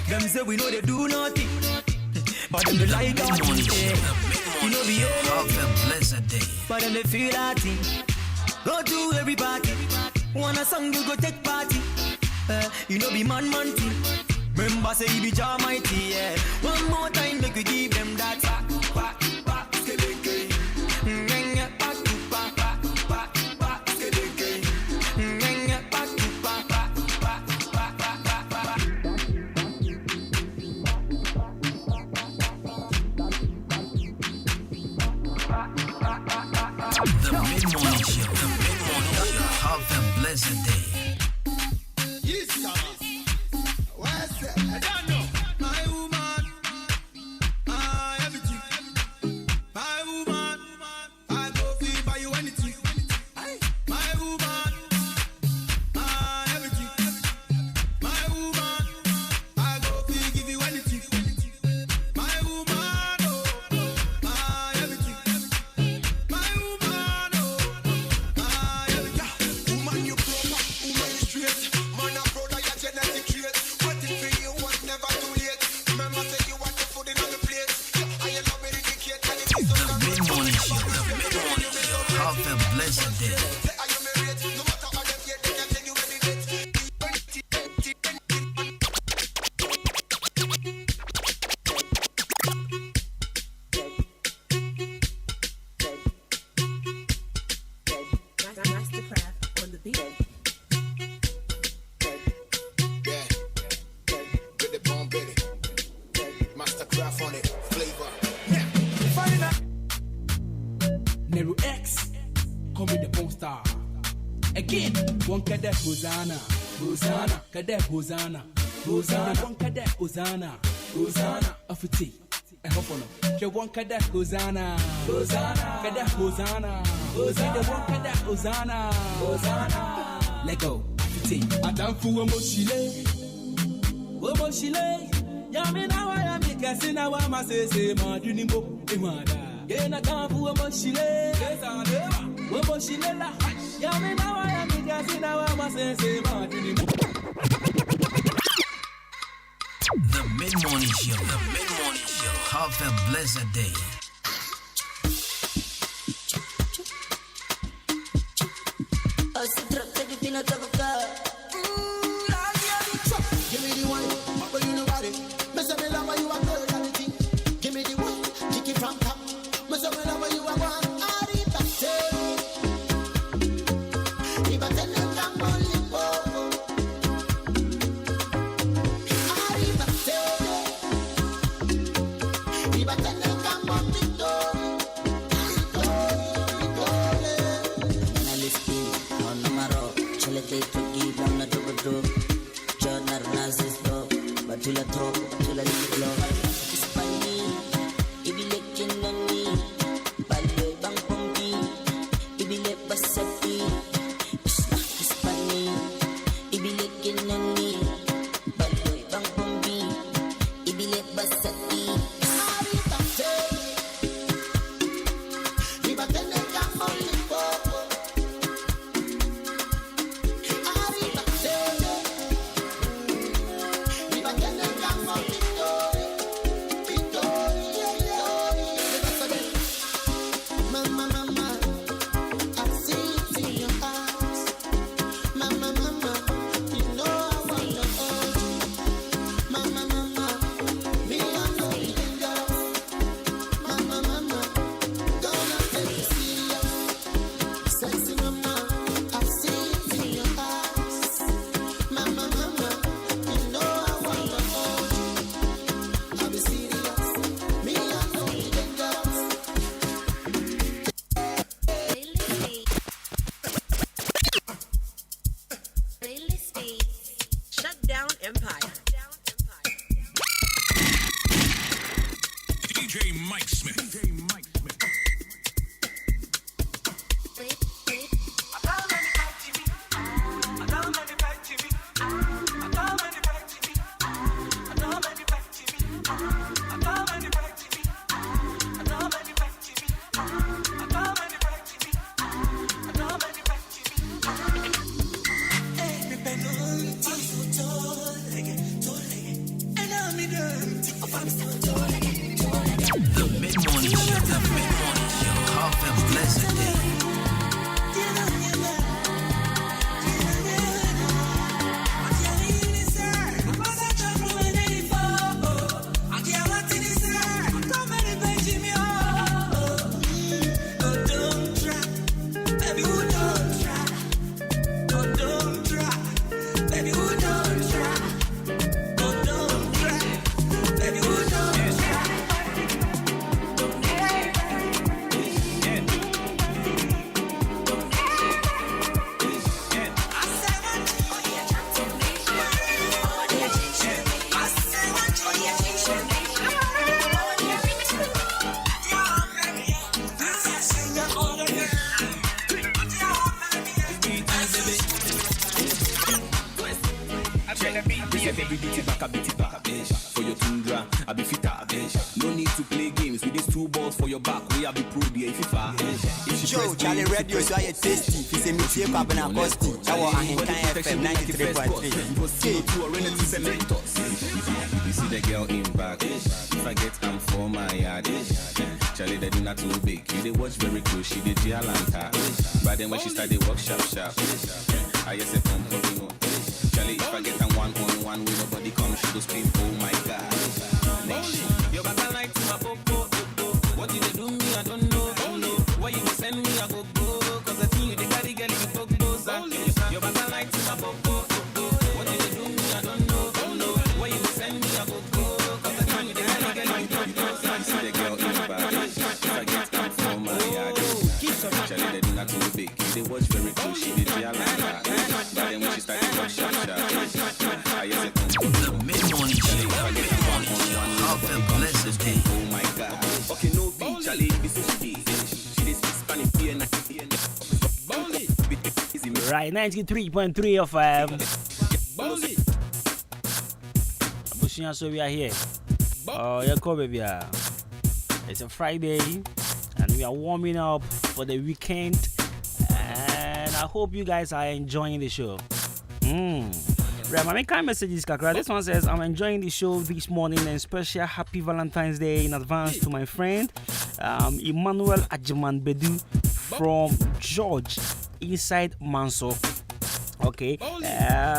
Them say we know they do nothing, but them they like our thing. You know be
Have a blessed day.
but them they feel that thing. Go to every party, wanna song you go take party. You know be man thing. Remember say you be Jah mighty, yeah. One more time make we give them that.
The Mid-Morning Show. Have a blessed day.
I don't know. My woman, everything. My woman, I go feel buy you anything. My woman, everything. My woman, I go feel give you anything. My woman, everything. My woman, everything. Woman, you proper, woman, you straight. Man, I'm proud of your genetic trait. Waiting for you was never too late. Remember, say you want the food in on the plate. I am not very dedicated, and it is so
The Mid-Morning Show. Have a blessed day.
I am a rate. No matter how them get, they can tell you when it is.
Mastercraft on the beat.
Yeah. With the bomb, baby. Mastercraft on it. Flavor.
Nero X, call me the porn star. Again, one cadet Hosanna, Hosanna, cadet Hosanna, Hosanna, one cadet Hosanna, Hosanna, of a tea. And Hofono, she one cadet Hosanna, Hosanna, cadet Hosanna, Hosanna, one cadet Hosanna, Hosanna. Let go, tea. Madame Fu Omoshile, Yami na wa yami kasi na wa masese maduni mo imada. Gena kampu wa moshile. Kesa deva. Wa moshile la. Yami na wa yami kasi na wa masese maduni mo.
The Mid-Morning Show. The Mid-Morning Show. Have a blessed day.
Give me the one, but you know about it. Me say me love how you a girl and the thing. Give me the one, kick it from top. Me say me love how you a one. Arriba, Iba tene kambo lipo. Arriba, Iba tene kambo pito.
Analysti, on numero, chale te toki, bana tokoto. Jonar nazisto, batula trop, batula liblo. Ispani, ibile kinani, balo bang pompi, ibile basati. Ispani, ibile kinani, balo bang pompi, ibile basati.
Iba tene kambo lipo. Arriba, Iba tene kambo pito. Pito, Mama, mama, I see it in your eyes. Mama, mama, you know I wanna hold you. Mama, mama, me I know you dangerous. Mama, mama, gonna take it serious. Sexy mama, I see it in your eyes. Mama, mama, you know I wanna hold you. I'll be serious. Me I know you dangerous.
Shut down Empire.
DJ Mike Smith.
The Mid-Morning Show. The Mid-Morning Show. Have a blessed day.
Every beat it back, I beat it back. For your tundra, I be fitter. No need to play games with these two balls for your back. We have be pro the FIFA.
Joe, Charlie Radio, so I get tasty. If it's a meteor, Papa and Acosti. Our Ahenkan FM 93.3.
You see the girl in back. If I get am for my yard. Charlie, they do not too big. You they watch very close. She did Gialanta. But then when she started work sharp. I just said, Charlie, if I get a one-on-one with nobody come, she go scream, oh my God. Your back I like to my popo. What did they do me? I don't know. Why you send me? I go. Cause I think you the carry girl in the goes. Your back I like to my popo. What did they do me? I don't know. Why you send me? I go. Cause I think you the carry girl in the goes. I see the girl in the back. If I get come from my yard. Charlie, they do not too big. They watch very close. She did Gialanta. But then when she started work sharp.
The Mid-Morning Show. Have a blessed day.
Oh my God. Okay, no beat, Charlie. This is she. She is Spanish here.
Right, 93.3 of so we are here. Oh, yeah, come baby. It's a Friday, and we are warming up for the weekend. And I hope you guys are enjoying the show. Right, my kind messages, Kakra. This one says, I'm enjoying the show this morning and special happy Valentine's Day in advance to my friend Emmanuel Ajiman Bedu from George inside Manso. Okay,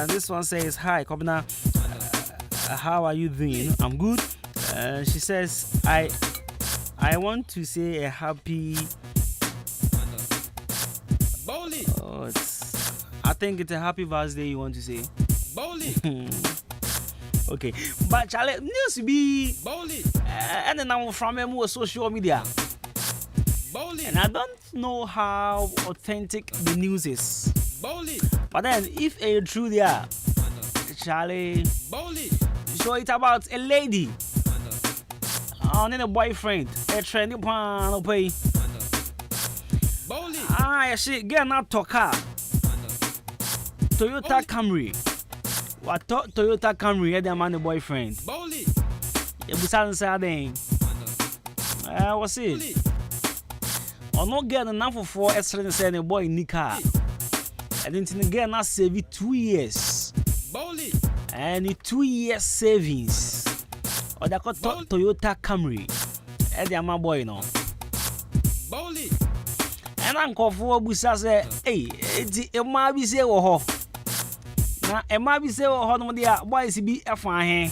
this one says, hi, Kobina, how are you doing? I'm good. She says, I want to say a happy... I think it's a happy birthday you want to say. Okay, but Charlie, news be and then I'm from more social media, and I don't know how authentic the news is. But then, if a true there, Charlie, so it's about a lady and a boyfriend, a trendy pan pay. She get not talk her Toyota Camry. What Toyota Camry had a man a boyfriend. It was saying, what's it? Or not get enough for extra saying a boy in the car. And then again, I save it 2 years. And it 2 years savings. Or that got Toyota Camry. And the my boy no. And Uncle for Busa say, hey, it might be say, oh. Now, it might be say, oh, no, dear, why is he be a fine?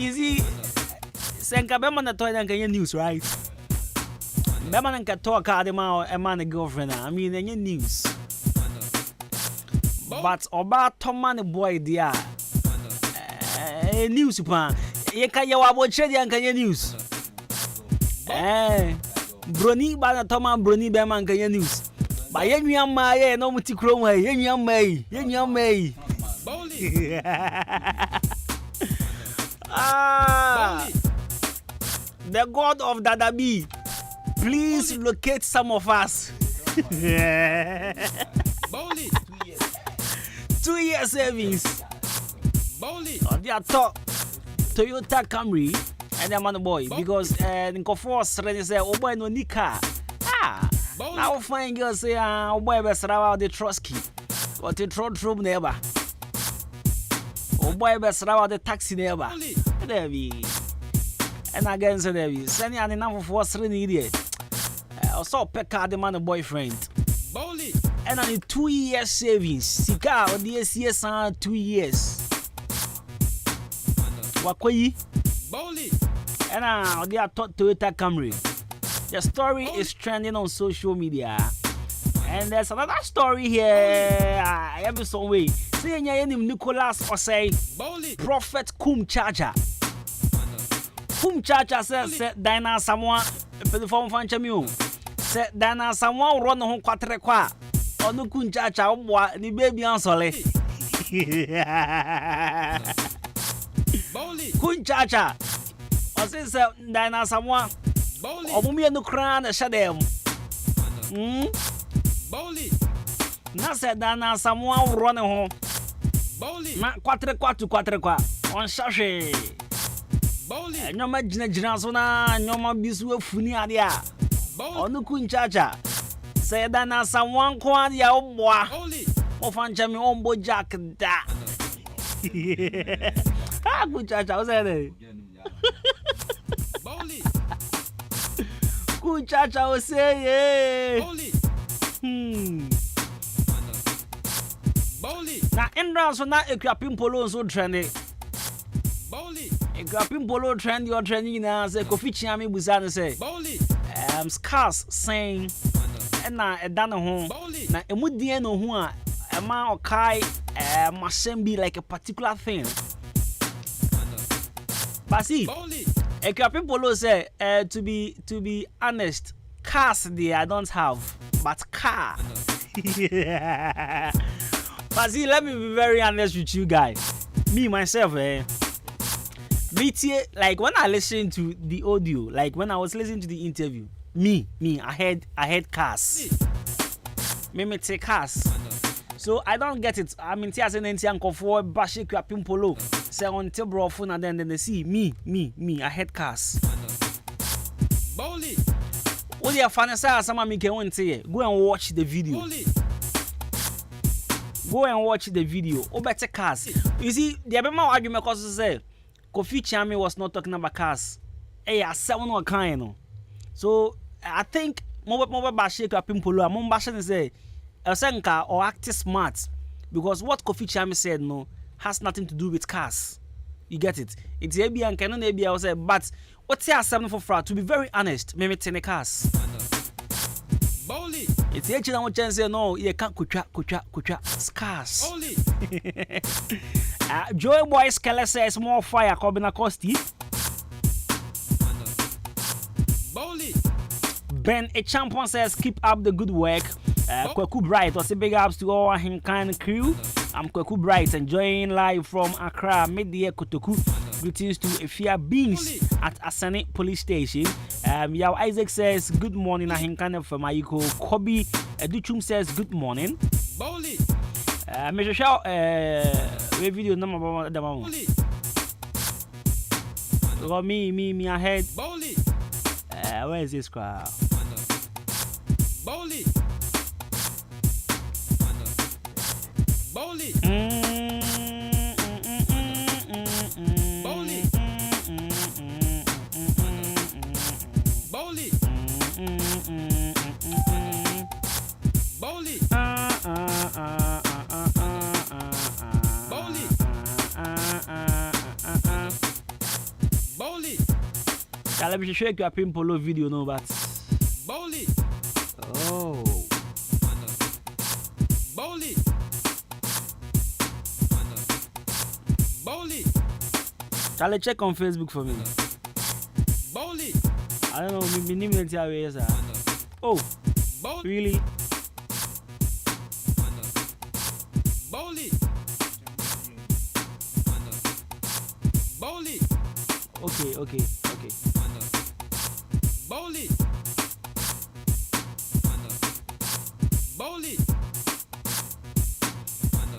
Easy. Senka Beman at Toy and news, right? Beman can talk out a man and girlfriend. I mean, any news. But about Tom man, boy, dear. News, pan. You can't watch it and can news. Brony bana Toma Brony Beman can news. By any young my no muticrome, any young may. The God of Dadabi, please locate some of us. 2 years savings. On their top Toyota Camry. And the man boy, because in Koforce, ready say, oh boy, no nika. Now fine girls say, oh boy, best around the Trotsky. Or the trot room neighbor. Oh boy, best around the taxi neighbor. There we. And again, so there we. Sending an enough for 3 idiot. Also, Pekka, the man boyfriend. And on 2 years savings. Sika, or the SCS 2 years. Wakoi. And now they are taught Toyota Camry. The story is trending on social media. And there's another story here. Every some way. See Nicholas or say Prophet Kum Charger. Kum Charger says Dina someone the phone fan champion. Said Dina someone run home quatre qua. Or no Kum Charger what the baby answer. Kum Charger. I say, Dina someone. Omumi no crown a shadem. Na said Dina someone running home. Not quatre qua. On Shashi. No magina Jinasona, no more bisu funny idea. Or no Kunchacha. Say Dina someone quad ya boy. Of Anjami Ombo Jack da. Ah, Kunchacha was there. Good chacha will say, now, Indras will not equipping polo so trendy. Equipping polo trendy or trending now, say, Kofi Chiami Buzan say, scarce saying, and now a dana home. Now, a mudiano who are a man or kai mustn't be like a particular thing. But see, people say, to be honest, cars there I don't have, but car. But see, let me be very honest with you guys. Me myself, BTA, like when I listen to the audio, like when I was listening to the interview, I had cars. Me take cars. So I don't get it. I mean, Tia saying Uncle for Bashik Pimpolo. Say on Tibro phone and then they see me. I had cars.
Bowley.
What you fan say some me can say go and watch the video. Go and watch the video. Oh, better cars. You see, the Abema argument cause say Kofi Chami was not talking about cars. Hey, I seven or kind. So I think more Bashik Pimpolo. I'm bashing say Ahenkan or act smart because what Kofi Chami said no has nothing to do with cars. You get it? It's AB and canon AB. I say, but what's your 7 for fraud? To be very honest, maybe 10 cars.
Bowley.
It's actually no chance no. You can't kucha scars. Joy Boy Skele says more fire. Kobina Costi.
Bowley.
Ben a champion says keep up the good work. Kweku Bright, also big ups to all Ahenkan crew. I'm Kweku Bright, enjoying live from Accra, Media Kotoku. Greetings to Efia Beans at Asane Police Station. Yao Isaac says, good morning, Ahenkan from Ayiko. Kobe Educhum says, good morning.
Bowley.
Mr. Shaw, video number one. Me ahead.
Bowley.
Where is this crowd?
Bowley. Bowley. Bowley. Bowley. Bowley. Bowley.
Let me show you a Pimpolo video, no, but
Bowley.
Oh.
Bowley. Bowley.
Charlie, check on Facebook for me.
Bowley.
I don't know, me name it here, sir. Oh, really?
Bowley. Bowley.
Okay.
Bowley. Bowley.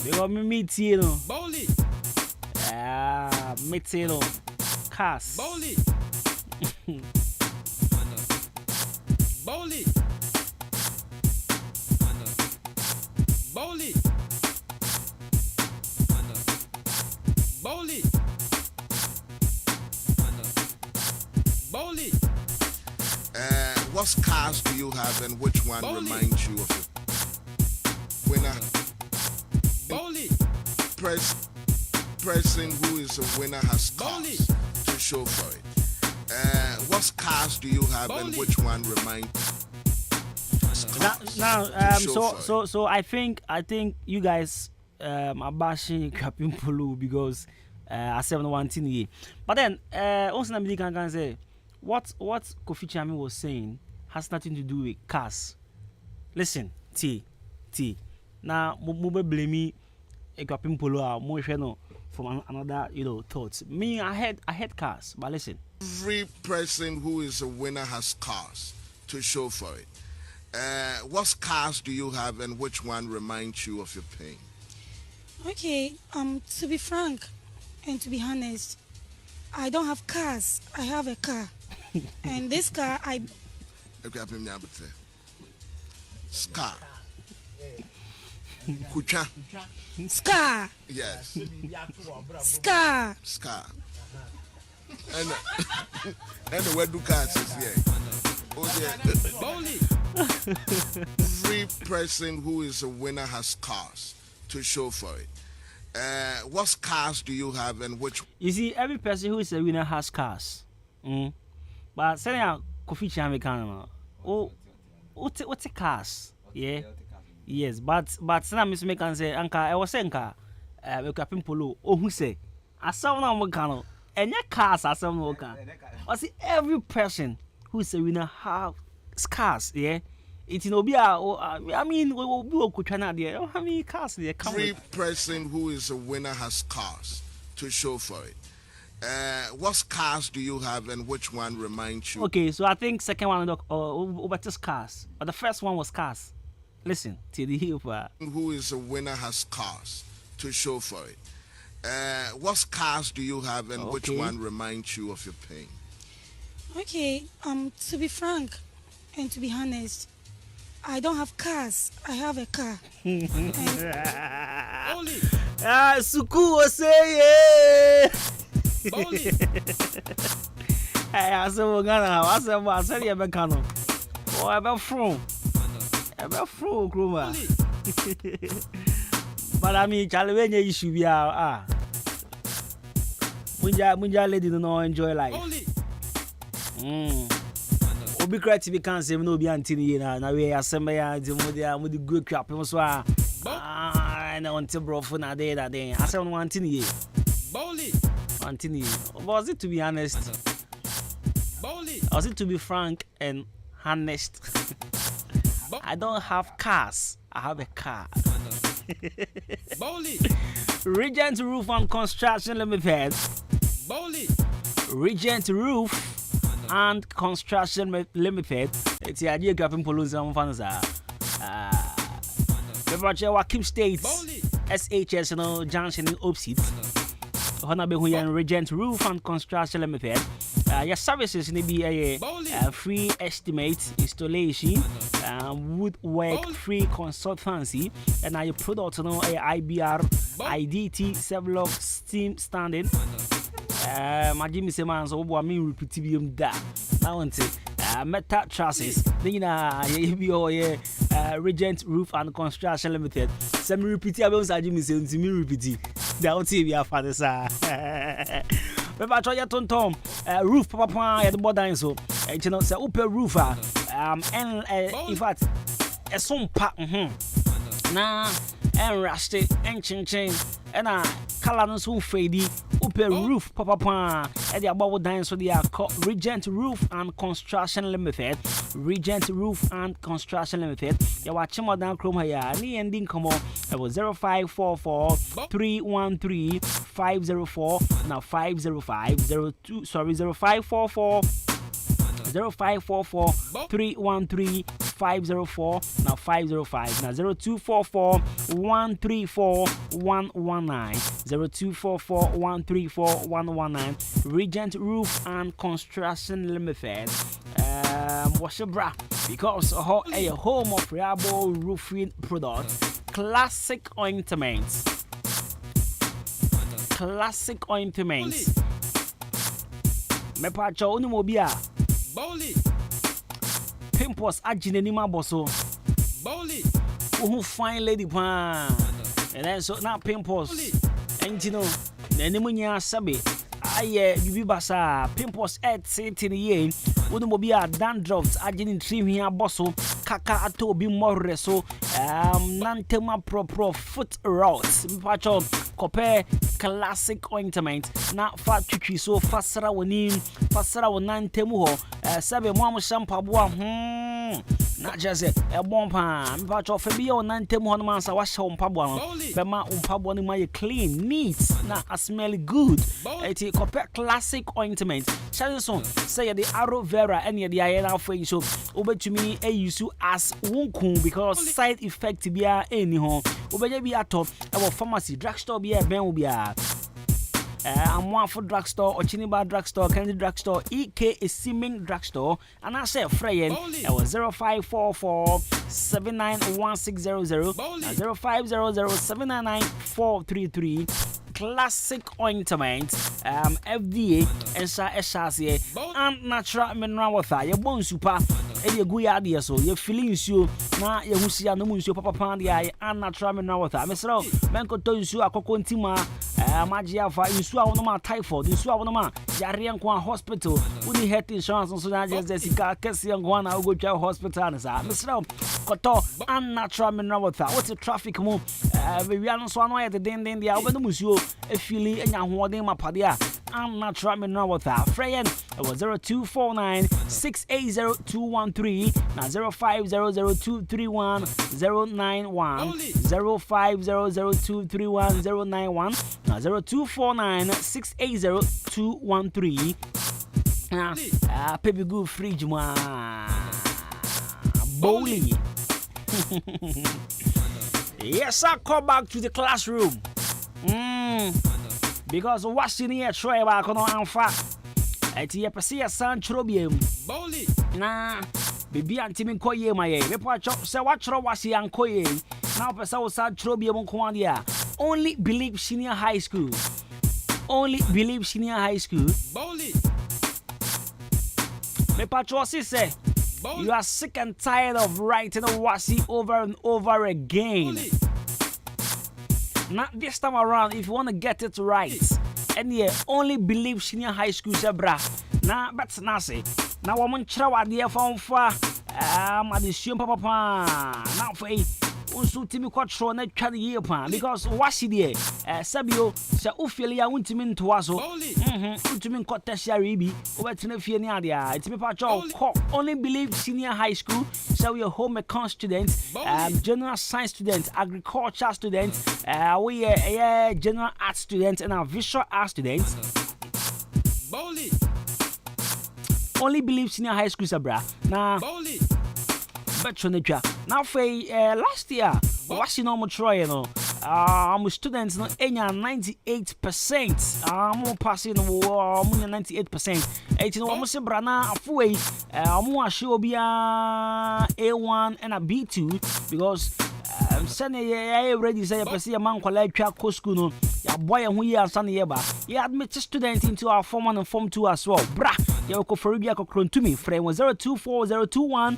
They got me meet you know.
Bowley.
Meet you know. Cars.
Bowley. Bowley. Bowley. Bowley. Bowley.
What cars do you have and which one reminds you of it? Winner.
Bowley.
Person who is a winner has cars to show for it. What cars do you have and which one reminds?
So I think you guys are bashing Kapimpulu because I 7-1 year. But then also Namidi can say what Kofi Chami was saying has nothing to do with cars. Listen, T. Now move blame me Kapimpulu more from another thoughts. Me I had cars, but listen.
Every person who is a winner has cars to show for it. What cars do you have and which one reminds you of your pain?
Okay, to be frank and to be honest, I don't have cars. I have a car. And this car,
Scar. Kucha.
Scar.
Yes.
Scar.
And the word do cars is here. Oh yeah. Every person who is a winner has cars to show for it. What cars do you have and which?
You see, every person who is a winner has cars. But saying Kofi Chami can what's a cars? Yeah. Yes, but sana Miss Mekan say Anka I was saying we capin polo who say I saw no mekano and your cars are some worker. I see every person who is a winner have cars, yeah. It's no be I mean we will be okutana there. How many cars there come?
Every person who is a winner has cars to show for it. What cars do you have and which one reminds you?
Okay, so I think second one over cars, but the first one was cars. Listen to the heel.
Who is a winner has cars to show for it. What cars do you have, and which one reminds you of your pain?
Okay, to be frank and to be honest, I don't have cars. I have a car.
Suku was saying. I said, we're gonna have I said, you're a cano. Oh, I'm a fool. I'm a fool, Gruma. But I mean, Charlie, you should be out. Munja lady do not enjoy life. Obi creative we can't say no be antini na we assemble ya the good crap so and until bro for na day that day I say on one antini was it to be honest was it to be frank and honest I don't have cars I have a car Regent Roof and Construction Limited Regent Roof and Construction Limited. It's the idea of pollution funds. Kim States SHS no Junction in opposite. Honorable and Regent Roof and Construction Limited. Your services need be a free estimate, installation, woodwork, free consultancy, and your product no IBR, IDT, several steam standing. My Jimmy Semans over me repeat that. Now until Meta Trusses, then Regent Roof and Construction Limited. Some repeat about Jimmy Semans, me repeat. That would be a father, sir. But try your tom roof, papa, at the border, so you know, say upper roofer, and in fact, a song pack, nah, and rusty, and chin, and color so fadey, upper roof, papa, and the above dance, so they are called Regent Roof and Construction Limited. Regent Roof and Construction Limited. You watch more down Chrome here, and the ending come on. It was 0544 313 504 now 505 02 sorry 0544 0544 313 504 now 505 now 0244 134 119 0244 134 119 Regent Roof and Construction Limited. What's your bra? Because a home of reliable roofing products, classic ointments. Classic ointments. Me pa cho uni mobia. Pimples ajinenima boso. Who fine lady pan. And then so now pimples. And you know, nenimunya sabi. Aye, you basa pimples at sitting ye. Wouldn't be a dandruffs agin trim here bosso. Kaka ato be more reso. Nantema pro foot routes. Pacho compare classic ointment. Not fat chichi so fasara wonin temuho. Sabe mom shampoo not just a bomb pan. Pacho febio nantemu mansa wash home pabwan. Bema pabwan my clean, neat, not a smelly good. It compare classic ointment. Shanson say the aloe vera and the ayana for you so over to me a use as wonku because side effect be any home. Over be at top our pharmacy drugstore be a ben be a I'm one for drugstore or Chiniba drugstore, Candy drugstore, EK is Simming drugstore, and I say Freyen, I was 0544 791600 0500 799 433. Classic ointment, FDA, and SHC, and natural mineral water. Your bone super, and your good idea. So your feelings you now, you will see a no munsio papa pandia, and natural mineral water. Mr. Manco told you a cocontima, Magia for you saw on my typhoid, you saw on my Yarian hospital, with the health insurance, and so that just Jessica Cassie and one I'll go to hospital. Mr. Coto, and natural mineral water. What's the traffic move? We are not so annoyed at the den, the album museo. A feeling and your holding my padia. I'm not trying to know what that. Freyan, it was 0249 680 213. Now 0500 091 0500 091. Now 0249 680 213. Now, Pepe Good Fridge, Bowley. Yes, I come back to the classroom. Because what's in here, try back on Alpha. At the Epacia San Trobium. Nah, baby, Auntie Minkoye, my report chop, say what was he and Koye. Now, Pesa San Trobium Kwandia. Only believe senior high school. Only believe senior high school. Me patrosi say, you are sick and tired of writing Wasi over and over again. Not this time around, if you want to get it right. And yeah, only believe senior high school zebra. Nah, but nasi. Now woman trawa dear phone for at the shum papa. Now for unso timi kwatro na twa de ye pa because wasi de sabio se ofiele ya wontimi ntoa so wontimi nkọ tertiary bi obetena fie ni ade a itimi pa cho only believe senior high school so we home econ student general science student agriculture student we general art student and our visual art student only believe senior high school sabra na now for last year, what's normal try, you know? I'm students no 98%. I'm passing 98%. 18 almost a brana afuwe. I'm sure be A1 and a B2 because Sunny already say a man collect track school no. Ya boy and we are Sunny Eba. You admit student into our Form 1 and Form 2 as well. Bra, you go for Rubia Cochron to me. Frame 024021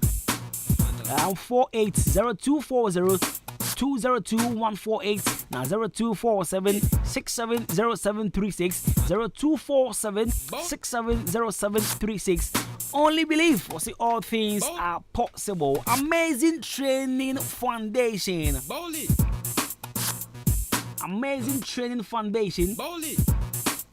480240202148 now 0247670736 only believe or see all things are possible. Amazing training foundation. Amazing training foundation.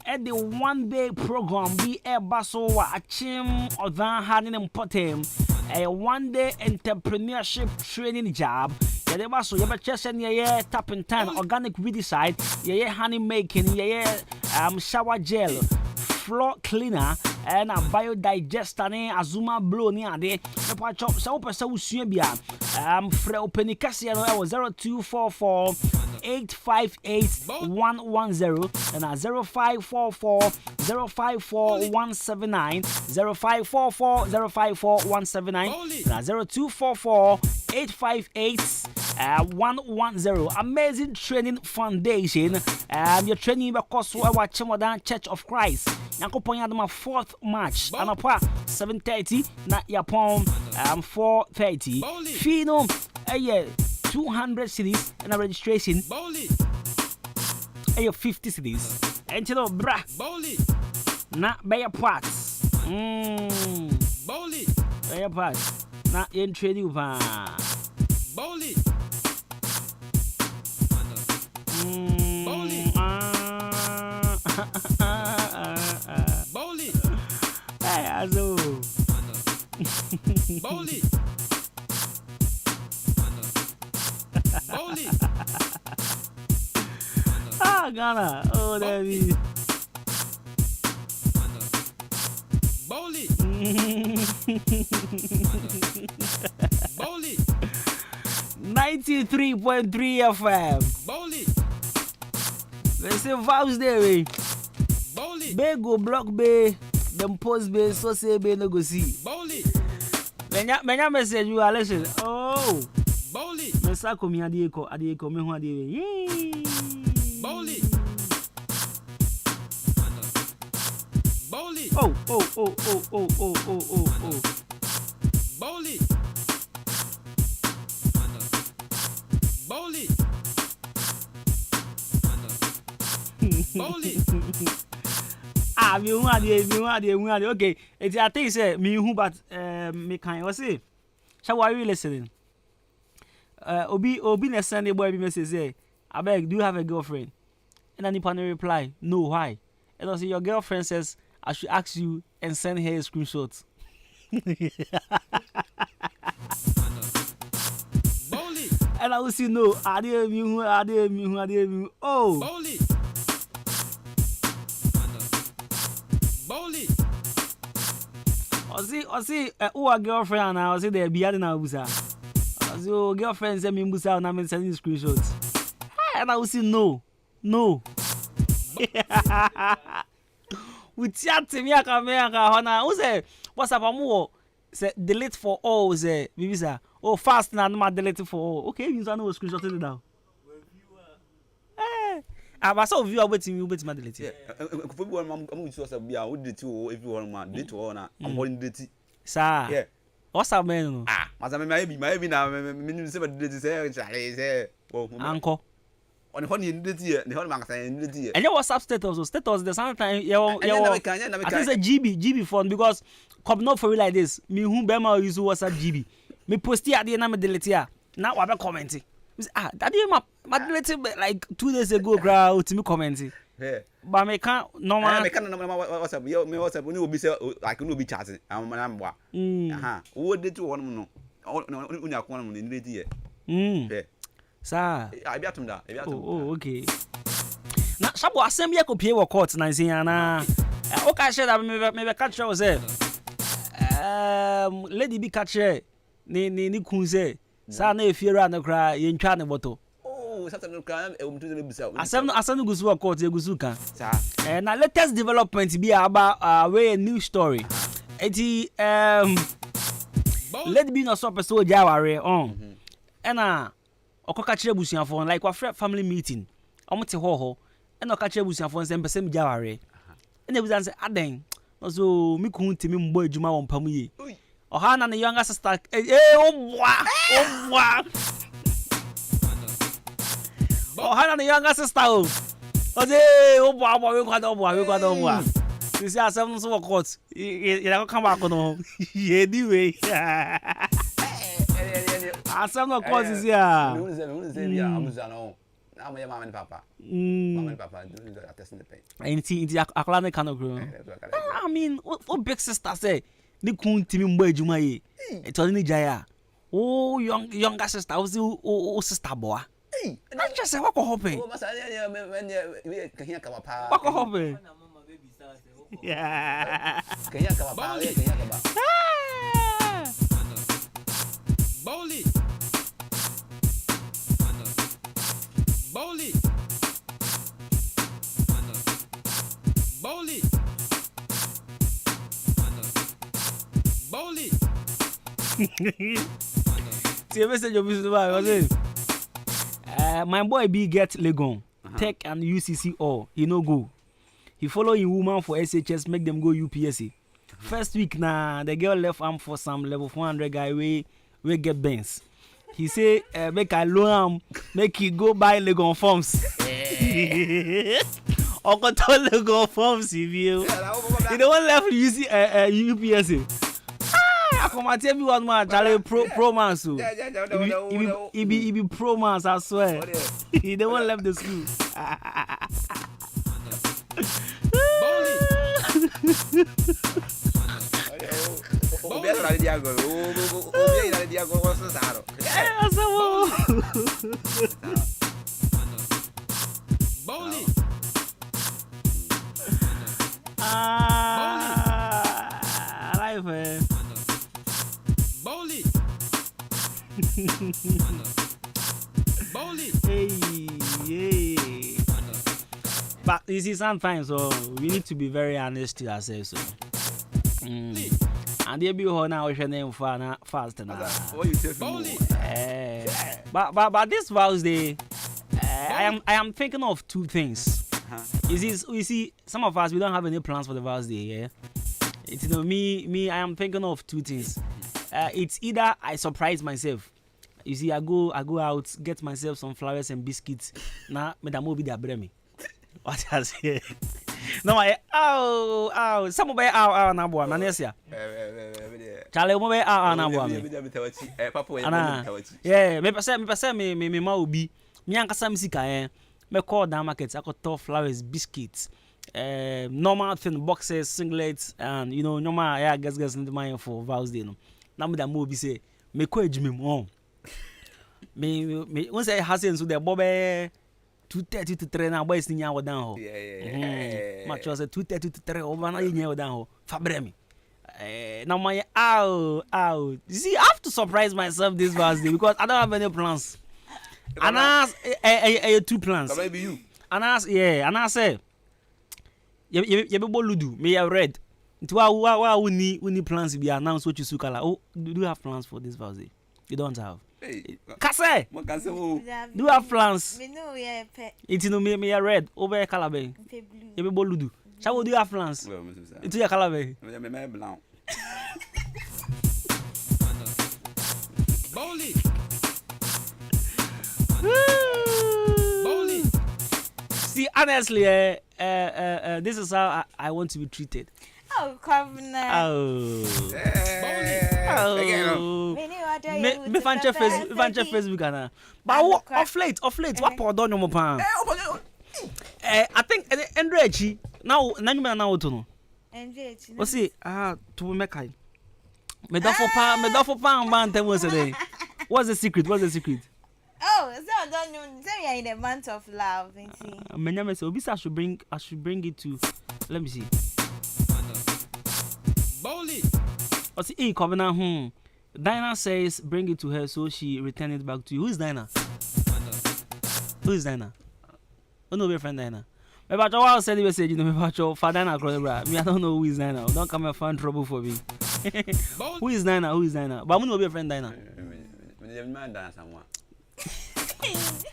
At the one-day program be a basso a chim or than having important a one-day entrepreneurship training job. Yeah, they basso you just send your tap and tan organic weedicide, yeah, honey making, yeah, shower gel, floor cleaner, and a biodigester, Adwuma blow near the chop so Subia. Freo Penicasiano 0244 858-110 and 0544 054179 0544 054179 and 0244 858-110. Amazing training foundation. Your training because we watch Modern Church of Christ. Nakoponya my 4th March and apa 7:30 na yapon 4:30. Fino 200 cities and a registration. 50 cities. And you know, bra. Na buy a parts. Buy a parts. Na in trade you van. Hey, Azo. Ah, Ghana. Oh, there is. 93.3 FM. They say vouch there, eh? Bay go block bay, them post bay, so say bay no go see. Menya message you are listening. Oh. Mesako mi adieko me ho adiwe. Oh. Ah, me hu ade. Okay, I think say me hu but me kan o say. Shall we listening? Obi na send a boy message say, abeg, do you have a girlfriend? And then Nipa reply, no, why? And I say your girlfriend says I should ask you and send her a screenshot. And I will say no, ade mi. Oh. I see, who a girlfriend now? I see they be adding a busa. So girlfriend send me musa na me sending screenshots. And I will say no. We chat me aka hona. Who say what's up amu? Say delete for all say bibisa. Oh fast na no delete for all. Okay, you know screenshot it down. But so view waiting delete.
Yeah. If we want I'm going to say be we delete to if you want man delete all na. I'm holding delete.
Sir.
Yeah.
What's up man?
Masa maybe na me say delete say say
uncle.
On the honey delete here, the honey man say delete.
And your WhatsApp status the sometimes I think say GB phone because come not for you like this. Me who be ma use WhatsApp GB. Me post here at na me delete here. Now I be commenting. That day my delete like 2 days ago crowd to me commenting.
Yeah.
But me can't normal.
Me can't WhatsApp. Me WhatsApp we no be say like no be chatting. I'm wa. Wo delete one no. Unya ko no delete here. Yeah.
Sir.
I be atum da.
Oh, okay. Na sabo assembly ko pie wo court na nsin na. O ka share that me catch you say. Lady be catch ni kun say. Sa na efiera na kra ye ntwa ne boto.
Oh, sasa no kra to the bisa.
Asem gusu wo court e gusu kan. Sir. Na latest development be about way a new story. Eti lady be no so person o jaware on. Na okoka kire busuafo like wa family meeting omote ho and okoka kire busuafo nsem pese me jaware na ebuza nse aden no so mi kun timi mbo adwuma won pam yi oha na ne younger sister obwa oha na ne younger sister oze obwa we kwada you see asem no so court you na come back no anyway asam no cause here.
We say we are amuzano. Na mo mama and papa. Mama and papa do the testing the pain.
Inti akala ne kan grow. I mean, what big sister say? Ni kun timi mbo adwuma ye. E to ni jaya. Oh younger sister, o sister boa. Hey, I just say what go happen.
Oh masa we kan here kama pa.
What go happen? Yeah.
Kan here kama pa, kan here kama.
Bowley. Bowley. Bowley. Bowley.
See a message of Mr. My boy B get Legon, Tech and UCC all. He no go. He follow a woman for SHS, make them go UPSC. First week nah, the girl left arm for some level 400 guy we get Benz. He say make I loan him, make he go buy Legon forms. Or control Legon forms if you. He don't left UPSC. I come and tell me one man, Charlie pro man so. He be pro man, I swear. He don't left the school. Hey. But you see, sometimes we need to be very honest to ourselves. And they be now your name for fast now.
What you say?
But this Val's Day, I am thinking of two things. You see, some of us we don't have any plans for the Val's Day. Yeah, it's me. I am thinking of two things. It's either I surprise myself. You see, I go out, get myself some flowers and biscuits. Now, Madam will be there, me. What I say? No, some of our na boy, Manesia. Charlie, we are na boy. Yeah, me ma obi. Me anka sam sika me call down market. I got tough flowers, biscuits, normal thin boxes, singlets, and normal. Yeah, guess in the mind for Val's Day. No, now me that movie say me ko ejimi mo. Me once I hasen so the bobe 2:30 to 3 na boys nya wo dan ho.
Yeah.
Match was 2:30 to 3 over na nya wo dan ho. Fabre me. Now my ow. You see, I have to surprise myself this birthday because I don't have any plans. And I ask 2 plans.
So maybe you.
And I ask, yeah, and I say, you be boludu, me have read. Why we need plans to be announced what you sukala. Oh, do you have plans for this birthday? You don't have.
Hey,
Kase.
Do
you have plans?
Me know yeah pe.
It's no me red over calabe. You be boludu. Shall do you have plans? It's your calabe.
Me blanc.
Bowling. Bowling.
See, honestly, this is how I want to be treated.
Oh, Governor.
Oh. Me fan Facebook ana. But off late, what pour down your pan? I think Andrechi now now to no.
Andrechi.
What's it? To make kai. Me do for pan man tell us today. What's the secret?
Oh, so don't you say we are in the month of love, see.
Menyame say obi say I should bring it to, let me see.
Bowling.
What's it? Covenant Dinah says bring it to her so she return it back to you. Who is Dinah? Oh no, your friend Dinah. Maybe I send you a message, maybe I for Dinah across me. I don't know who is Dinah. Don't come and find trouble for me. Who is Dinah? But I'm not your friend Dinah.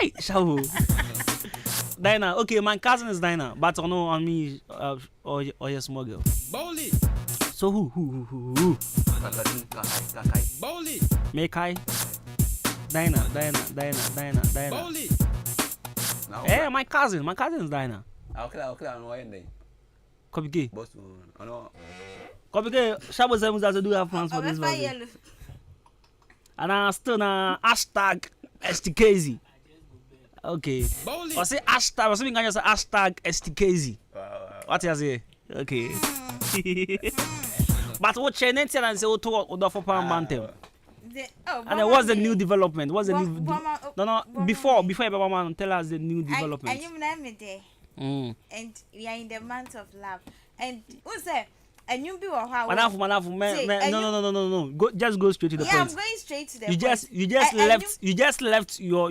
Hey, Shawu. Dinah. Okay, my cousin is Dinah, but I know on me or your small girl.
Bowling.
So who?
Bowling.
Mekai. Dinah.
Bowling.
Hey, my cousin is Dinah.
Okay, no way then.
Kopike.
Boss, no.
Kopike, Shabu says that do have plans for this birthday. And I still na hashtag STKZ. Okay. I say hashtag. I say hashtag STKZ. What you say? Okay. But what change and say what for pound bantem. And then what's the new development? What's the new? No. Before Mama tell us the new development.
And we are in the month of love. And who's that? And you be or how? No. Just go straight to the point. I'm going straight to the
point. You just left your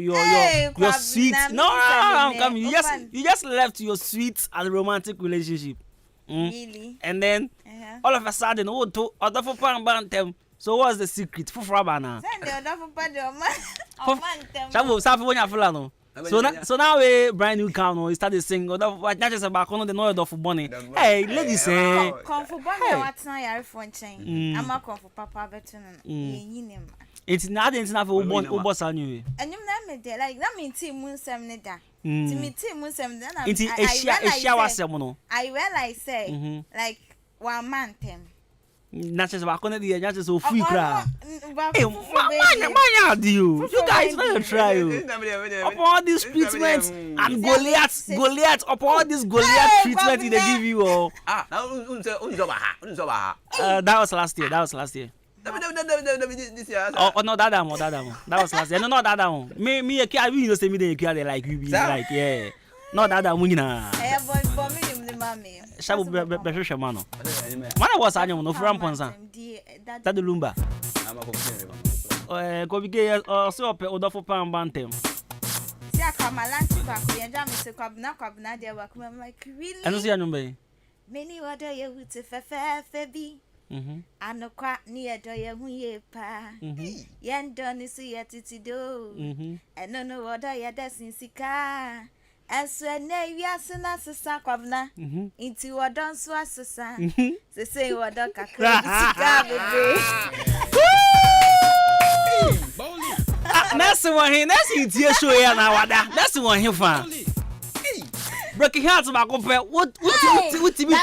sweet. No, I'm coming. You just left your sweet and romantic relationship.
Really?
And then all of a sudden, other for bantem. So what's the secret? For Frabana.
Send the other for
Chabu, So now we brand new cow we started singing. What not just about the noise of bunny. Hey, ladies,
come for bunny. What's not your phone chain? I'm not come for Papa Beton.
It's not enough for one boss on you.
And you never did like that mean Tim Moon Semneda. To me, Tim Moon Semneda.
It's a shower semono.
I realize say like 1 month.
Not just about the just so free crowd. Hey, why do you guys not try upon all these treatments and Goliath upon all this Goliath treatment they give you all. That was last year. Oh no, that was last year. No, not that one. Me a kid, we just say me the kid like you be like yeah. Not that one na. Shabu be mano. Mana was anyo no from Ponsa. That the lumba. Ko bige so ope odofo pan bantem.
See akama lanti back we enja me se kwabna dia back I'm like really.
Eno see anumbe.
Many water you with fe bi. Anokwa ni edo ye hu ye pa. Yen don so ye titido. Eno no water ye dasin sika. As when we are sena sesa kwabna into wadon so asesa se say wadon kakra sika bebe
that's one here that's it here show here na wada that's one here fa breaking hearts ba ko pe what be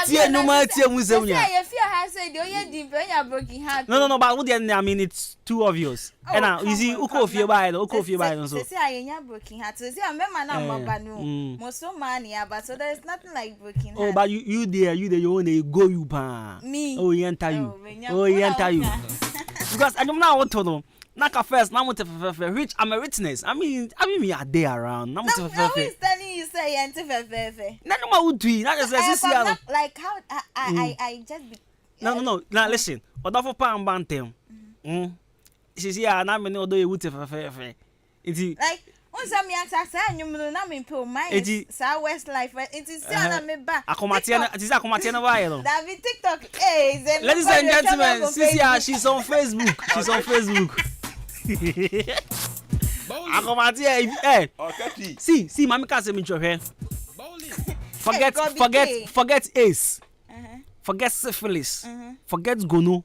tie no ma tie mu sem ya
say if you have said you dey be broken heart
no but what I mean it's too obvious and now you see uko fie by no so
say I broken heart so say remember na mba no most man ya but so there is nothing like broken heart
oh but you there you own a go you pa
me
oh he enter you because I don't know what to know. Naka first, now rich. I'm a richness. I mean, me are there around.
Now who is telling you say enter fefe?
No, would do. Not just
like how I just
No. Now listen. Oda for pa ambantem. Sisi ya na me ne odo ye wuti fe. Iti
like once me access anyum na me pe my sa Westlife iti see na me ba
akomatie na ba ye no
David TikTok
ladies and gentlemen sisi ya she's on Facebook akomatie see mami ka se me chwohwe forget ace forget syphilis forget gono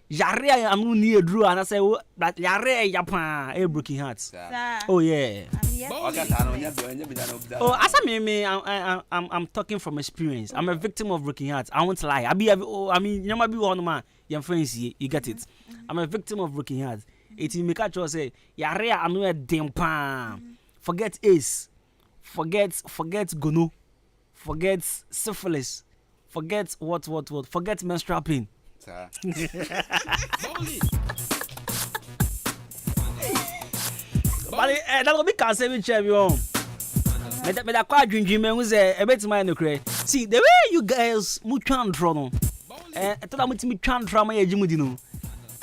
yare anu ni edru ana say yare yapa broken hearts. Oh yeah. Oh, as I'm talking from experience. I'm a victim of broken hearts. I won't lie. I mean, you might be one man. Your friends, you get it. I'm a victim of broken hearts. It make catch you say yare anu e dempa. Forget ace. Forget gono. Forget syphilis. Forget what. Forget menstrual pain. But that will be cancer champion. But that quite dream was a bit my no cray. See the way you guys mutuan trono. I thought I'm to me tran drama jimudino.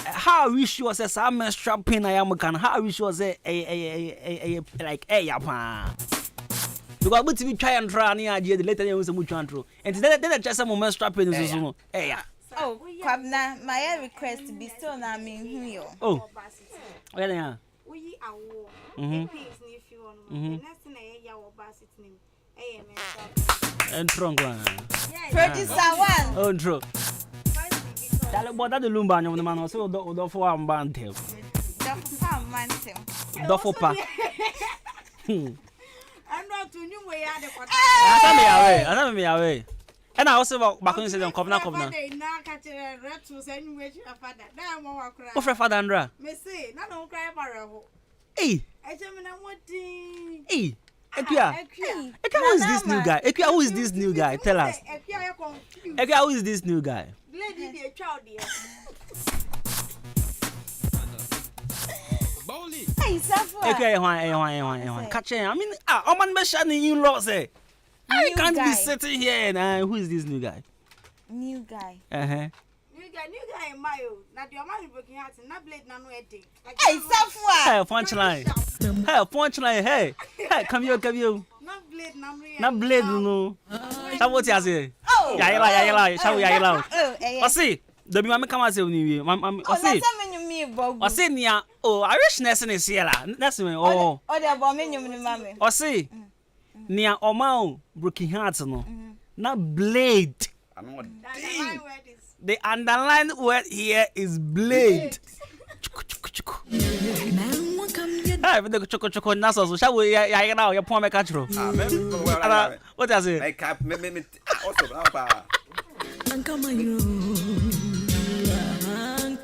How I wish you was a some menstrual pain I am can how I wish you was a like a yapa. Because I'm to be try and try near the later years of mutuan tro. And then just some menstrual pain is so yeah.
Oh, Kwabna, my request to be still na me here.
Oh. Where they are?
We are war. Next thing I hear our basit name.
And trunk one.
Producer one.
Oh, true. That but that the lumba on the man also do for one band tail. Duffel pack.
I'm not to new way out of what
I me away. And I also back on say come na.
Now catch a rat to send you your father. Now more cry.
Oh, Father Andra.
Me say, no don't cry about.
Hey.
I tell me what
Hey. Ekia, who is this new guy? Ekia, who is this new guy? Tell us. Ekia, who is this new guy?
Lady, be a child, dear.
Hey, Safa.
Ekia, catch him. I mean, man, be shining in law say. I can't be sitting here and who is this new guy?
New guy.
New guy in Mayo. Now your man is broken heart and not blade nano eating.
Hey, Safa.
Hey, punchline. Hey, come here.
Not blade nano.
Not blade no. What you say?
Oh.
Yeah. Shall we I see. The be mama come say ni.
I see.
I see nia. Oh, I wish Nelson is here la. Nelson oh.
Oh, the bomb in your mammy.
I see. Nia Omao broken hearts no. Not blade. The underlined word here is blade. Hey, but the choco naso. So shall we? Yeah, now your poor me catch ro. What does it?
I cap me also.
Come on, you.